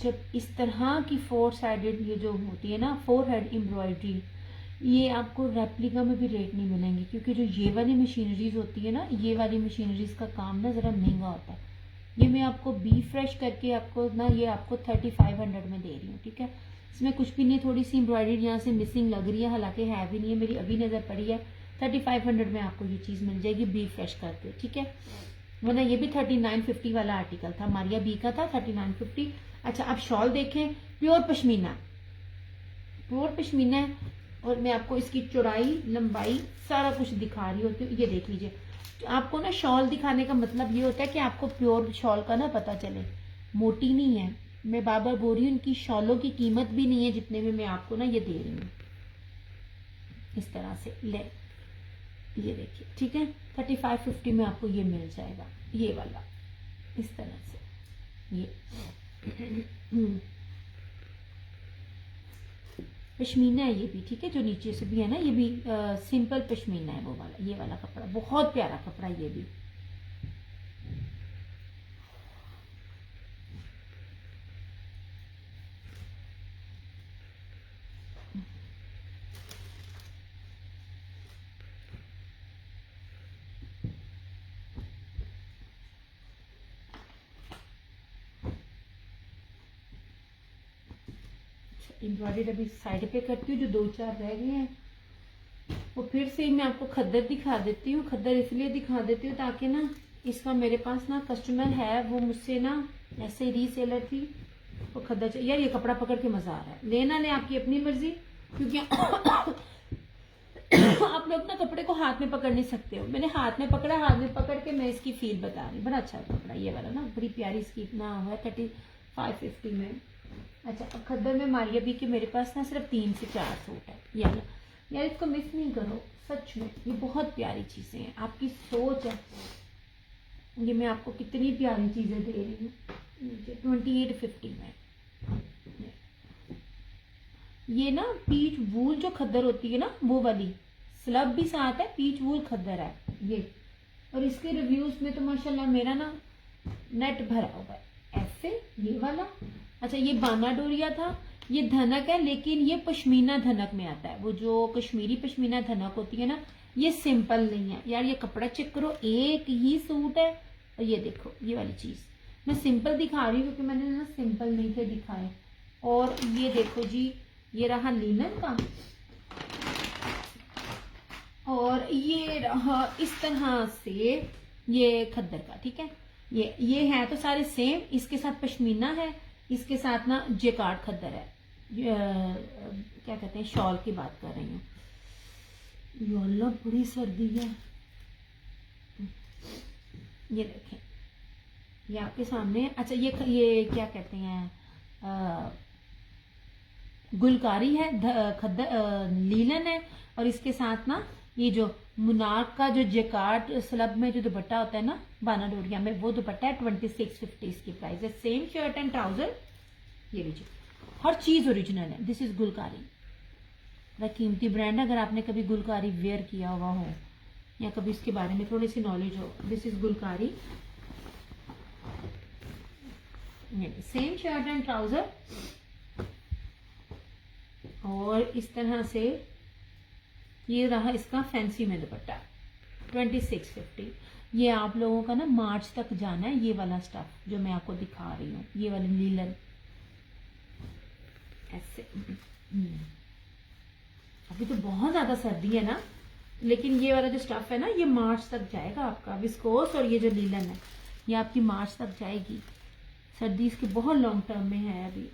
जब इस तरह की 4 साइडेड ये जो होती है ना, 4 हेड एम्ब्रॉयडरी, ये आपको रेप्लिका में भी रेट नहीं मिलेंगे, क्योंकि जो ये वाली मशीनरीज होती है ना, ये वाली मशीनरीज का काम ना ज़रा महंगा होता है। ये मैं आपको बी फ्रेश करके आपको ना, ये आपको 3500 में दे रही हूँ। ठीक है, इसमें कुछ भी नहीं, थोड़ी सी एम्ब्रॉयडरी यहाँ से मिसिंग लग रही है, हालांकि है भी नहीं है, मेरी अभी नज़र पड़ी है। 3500 में आपको ये चीज़ मिल जाएगी बी फ्रेश करके। ठीक है, वरना ये भी 3950 वाला आर्टिकल था, मारिया बी का था 3950। अच्छा अब शॉल देखें, प्योर पश्मीना, प्योर पश्मीना है और मैं आपको इसकी चौड़ाई लंबाई सारा कुछ दिखा रही होती हूँ। ये देख लीजिए, आपको ना शॉल दिखाने का मतलब ये होता है कि आपको प्योर शॉल का ना पता चले, मोटी नहीं है। मैं बार बार बोल रही हूँ, इनकी शॉलों की कीमत भी नहीं है जितने में मैं आपको ना ये दे रही हूँ। इस तरह से ले, ये देखिए। ठीक है, 3550 में आपको ये मिल जाएगा, ये वाला इस तरह से। ये पश्मीना है ये भी। ठीक है, जो नीचे से भी है ना, ये भी सिंपल पश्मीना है वो वाला, ये वाला कपड़ा बहुत प्यारा कपड़ा ये भी। एम्ब्रॉयडरी अभी साइड पे करती हूँ, जो 2-4 रह गए हैं वो फिर से मैं आपको खद्दर दिखा देती हूँ। खद्दर इसलिए दिखा देती हूँ ताकि ना, इसका मेरे पास ना कस्टमर है, वो मुझसे ना ऐसे रीसेलर थी, वो खद्दर चाहिए। यार ये कपड़ा पकड़ के मजा आ रहा है, लेना ले आपकी अपनी मर्जी, क्योंकि आप लोग ना कपड़े को हाथ में पकड़ नहीं सकते हो। मैंने हाथ में पकड़ा, हाथ में पकड़ के मैं इसकी फील बता रही हूँ। बड़ा अच्छा कपड़ा ये वाला ना, बड़ी प्यारी इसकी इतना हुआ 3550 में। अच्छा अब खद्दर में मारिया भी कि मेरे पास ना सिर्फ 3 से 4 सूट है। यार इसको मिस नहीं करो, सच में ये बहुत प्यारी चीजें हैं, आपकी सोच है। ये मैं आपको कितनी प्यारी चीजें दे रही हूँ, 2850 में। ये ना पीच वूल जो खद्दर होती है ना, वो वाली स्लब भी साथ है, पीच वूल खद्दर है ये। और इसके रिव्यूज में तो माशाल्लाह मेरा ना नेट भरा हुआ है। ऐसे ये वाला, अच्छा ये बाना डोरिया था, ये धनक है, लेकिन ये पश्मीना धनक में आता है। वो जो कश्मीरी पश्मीना धनक होती है ना, ये सिंपल नहीं है। यार ये कपड़ा चेक करो, एक ही सूट है। और ये देखो ये वाली चीज मैं सिंपल दिखा रही हूँ क्योंकि मैंने ना सिंपल नहीं थे दिखाए। और ये देखो जी, ये रहा लीलन का, और ये रहा इस तरह से ये खद्दर का। ठीक है, ये है तो सारे सेम, इसके साथ पश्मीना है, इसके साथ ना जेकार्ड खद्दर है। क्या कहते हैं, शॉल की बात कर रही हूँ। ये अल्लाह बड़ी सर्दी है। ये देखें, ये आपके सामने। अच्छा ये क्या कहते हैं, गुलकारी है, खद्दर लीलन है, और इसके साथ ना ये जो मुनाक का जो जेकार्ड स्लब में जो दुपट्टा होता है ना बाना डोरिया में, वो दुपट्टा है। 2650 इसकी प्राइस है। सेम शर्ट एंड ट्राउजर, ये लीजिए, हर चीज ओरिजिनल है। दिस इज गुलकारी, बड़ा कीमती ब्रांड है। अगर आपने कभी गुलकारी वेयर किया हुआ हो या कभी इसके बारे में थोड़ी सी नॉलेज हो, this is gulkari. Same shirt and trouser, और इस तरह से ये रहा इसका फैंसी में दुपट्टा 2650। ये आप लोगों का ना मार्च तक जाना है, ये वाला स्टफ जो मैं आपको दिखा रही हूँ, ये वाले लीलन ऐसे। अभी तो बहुत ज्यादा सर्दी है ना, लेकिन ये वाला जो स्टफ है ना, ये मार्च तक जाएगा आपका, विस्कोस और ये जो लीलन है। ये आपकी मार्च तक जाएगी। सर्दी इसके बहुत लॉन्ग टर्म में है अभी।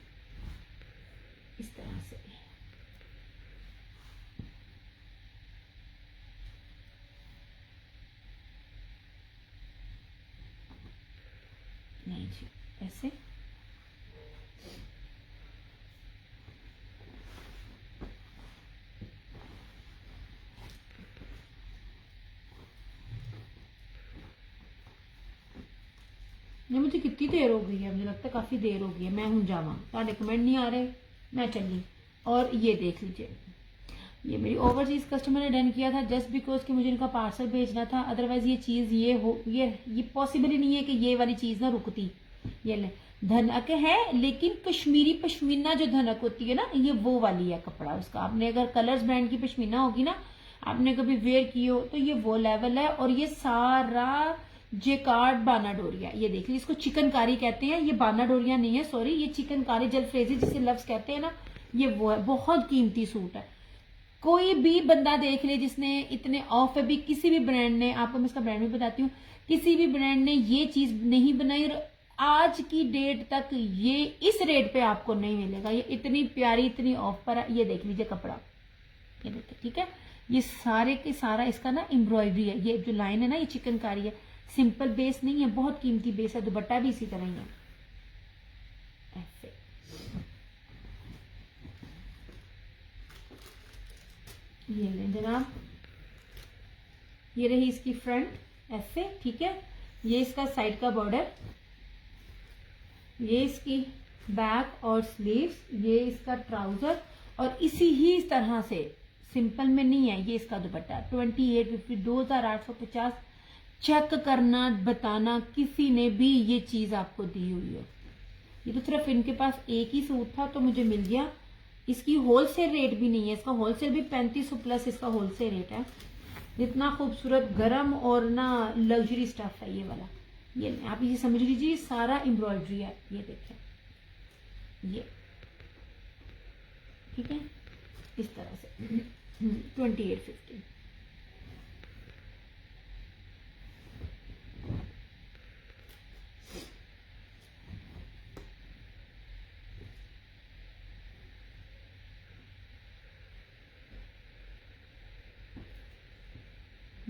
इस तरह से नहीं जी, ऐसे नहीं, मुझे कितनी देर हो गई है, मुझे लगता है काफी देर हो गई है। मैं हूं जावा, ताड़े कमेंट नहीं आ रहे, मैं चली। और ये देख लीजिए, ये मेरी ओवरसीज कस्टमर ने डन किया था जस्ट बिकॉज कि मुझे इनका पार्सल भेजना था। अदरवाइज ये चीज ये पॉसिबल ही नहीं है कि ये वाली चीज ना रुकती। ये ले धनक है, लेकिन कश्मीरी पश्मीना जो धनक होती है ना, ये वो वाली है कपड़ा उसका। आपने अगर कलर्स ब्रांड की पश्मीना होगी ना, आपने कभी वेयर की हो, तो ये वो लेवल है। और ये सारा जेकार्ड बाना डोरिया, ये देख लीजिए, इसको चिकनकारी कहते हैं। ये बाना डोरिया नहीं है, सॉरी, ये चिकनकारी जलफ्रेजी जिसे लफ्ज कहते हैं ना, ये वो है। बहुत कीमती सूट है। कोई भी बंदा देख ले जिसने इतने ऑफ है भी, किसी भी ब्रांड ने, आपको मैं इसका ब्रांड भी बताती हूँ, किसी भी ब्रांड ने ये चीज नहीं बनाई और आज की डेट तक ये इस रेट पे आपको नहीं मिलेगा। ये इतनी प्यारी, इतनी ऑफ पर है। ये देख लीजिए कपड़ा, ये देखिए, ठीक है। ये सारे के सारा इसका ना एम्ब्रॉयडरी है। ये जो लाइन है ना, ये चिकनकारी है, सिंपल बेस नहीं है, बहुत कीमती बेस है। दुपट्टा भी इसी तरह ही है, ऐसे। ये लें जनाब, ये रही इसकी फ्रंट, ऐसे, ठीक है। ये इसका साइड का बॉर्डर, ये इसकी बैक और स्लीव्स, ये इसका ट्राउजर, और इसी ही तरह से सिंपल में नहीं है ये इसका दुपट्टा। 2850, 2850। चेक करना, बताना किसी ने भी ये चीज आपको दी हुई हो। ये तो सिर्फ इनके पास एक ही सूट था तो मुझे मिल गया। इसकी होलसेल रेट भी नहीं है, इसका होलसेल भी 3500 प्लस इसका होलसेल रेट है। इतना खूबसूरत गरम और ना लग्जरी स्टफ है ये वाला। ये आप ये समझ लीजिए, सारा एम्ब्रॉयडरी है। ये देखें, ये ठीक है, इस तरह से 2850।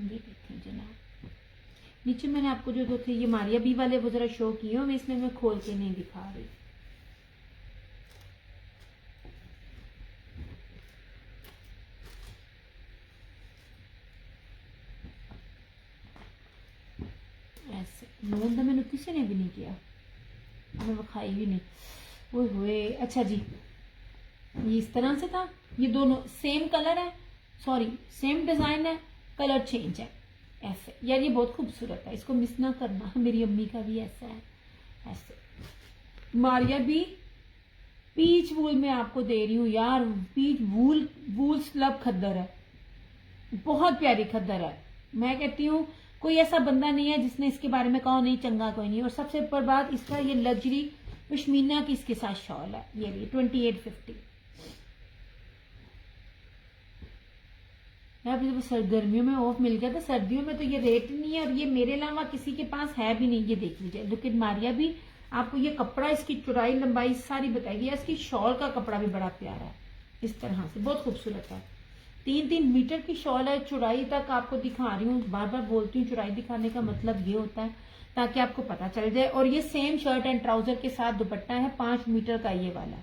ये देखें जनाब, नीचे मैंने आपको जो थे ये मारिया बी वाले वो जरा शो किए हो, मैं इसमें मैं खोल के नहीं दिखा रही। ऐसे नोन तो मैंने किसी ने भी नहीं किया, मैं खाई भी नहीं। ओए होए, अच्छा जी, ये इस तरह से था। ये दोनों सेम कलर है, सॉरी सेम डिजाइन है, कलर चेंज है। ऐसे यार, ये बहुत खूबसूरत है, इसको मिस ना करना। मेरी अम्मी का भी ऐसा है, ऐसे। मारिया भी पीच वूल में आपको दे रही हूँ यार। पीच वूल स्लब खद्दर है, बहुत प्यारी खद्दर है। मैं कहती हूँ कोई ऐसा बंदा नहीं है जिसने इसके बारे में कहा नहीं चंगा कोई नहीं। और सबसे ऊपर बात, इसका ये लग्जरी पश्मीना की इसके साथ शॉल है। ये भी 2850। यार जब गर्मियों में ऑफ मिल गया था, सर्दियों में तो ये रेट नहीं है, और ये मेरे अलावा किसी के पास है भी नहीं। ये देख लीजिए, लुक एट मारिया भी। आपको ये कपड़ा, इसकी चौड़ाई लंबाई सारी बताएगी। इसकी शॉल का कपड़ा भी बड़ा प्यारा है, इस तरह से बहुत खूबसूरत है। 3-3 मीटर की शॉल है, चौड़ाई तक आपको दिखा रही हूँ। बार बार बोलती हूँ, चौड़ाई दिखाने का मतलब ये होता है ताकि आपको पता चल जाए। और ये सेम शर्ट एंड ट्राउजर के साथ दुपट्टा है, 5 मीटर का ये वाला।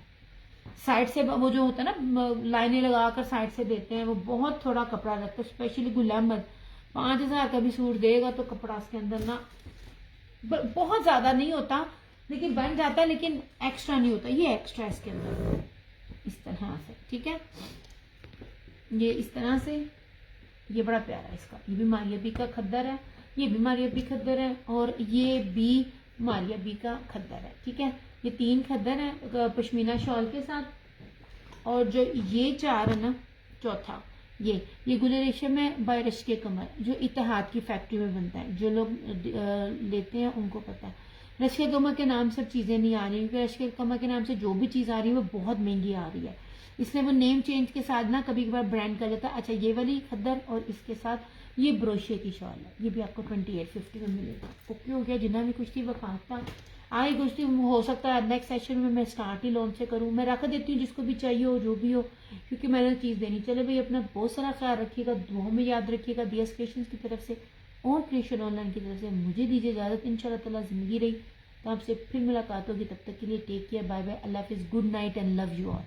साइड से वो जो होता है ना, लाइनें लगाकर साइड से देते हैं, वो बहुत थोड़ा कपड़ा लगता है। स्पेशली गुल अहमद 5000 का भी सूट देगा तो कपड़ा इसके अंदर ना बहुत ज्यादा नहीं होता, लेकिन बन जाता है, लेकिन एक्स्ट्रा नहीं होता। ये एक्स्ट्रा इसके अंदर इस तरह से, ठीक है। ये इस तरह से, ये बड़ा प्यारा है इसका। ये भी मारिया बी का खद्दर है, ये भी मारिया बी खद्दर है, और ये भी मारिया बी का खद्दर है, ठीक है। ये 3 खद्दर है पश्मीना शॉल के साथ। और जो ये 4 है ना, चौथा ये गुल रेशम है बाय रश्के कमर, जो इत्तेहाद की फैक्ट्री में बनता है। जो लोग लेते हैं उनको पता है। रश्के कमर के नाम से चीजें नहीं आ रही, क्योंकि रश्के कमर के नाम से जो भी चीज आ रही है वो बहुत महंगी आ रही है, इसलिए वो नेम चेंज के साथ ना कभी कभार ब्रांड कर देता है। अच्छा, ये वाली खद्दर और इसके साथ ये ब्रोशिया की शॉल है, ये भी आपको 2850 में मिलेगा। ओके हो गया, जिन्ना भी कुछ थी वकाता आई कुछ थी। हो सकता है नेक्स्ट सेशन में मैं स्टार्ट ही लॉन्च से करूँ, मैं रख देती हूँ जिसको भी चाहिए हो जो भी हो, क्योंकि मैंने चीज़ देनी। चले भाई, अपना बहुत सारा ख्याल रखिएगा, दुआओं में याद रखिएगा। दियास क्रिएशंस की तरफ से और क्रिएशन ऑनलाइन की तरफ से मुझे दीजिए इजाज़त। इंशाल्लाह ताला ज़िंदगी रही तो आपसे फिर मुलाकात होगी, तब तक के लिए टेक केयर, बाय बाय, अल्लाह हाफिज़, good night and love you all.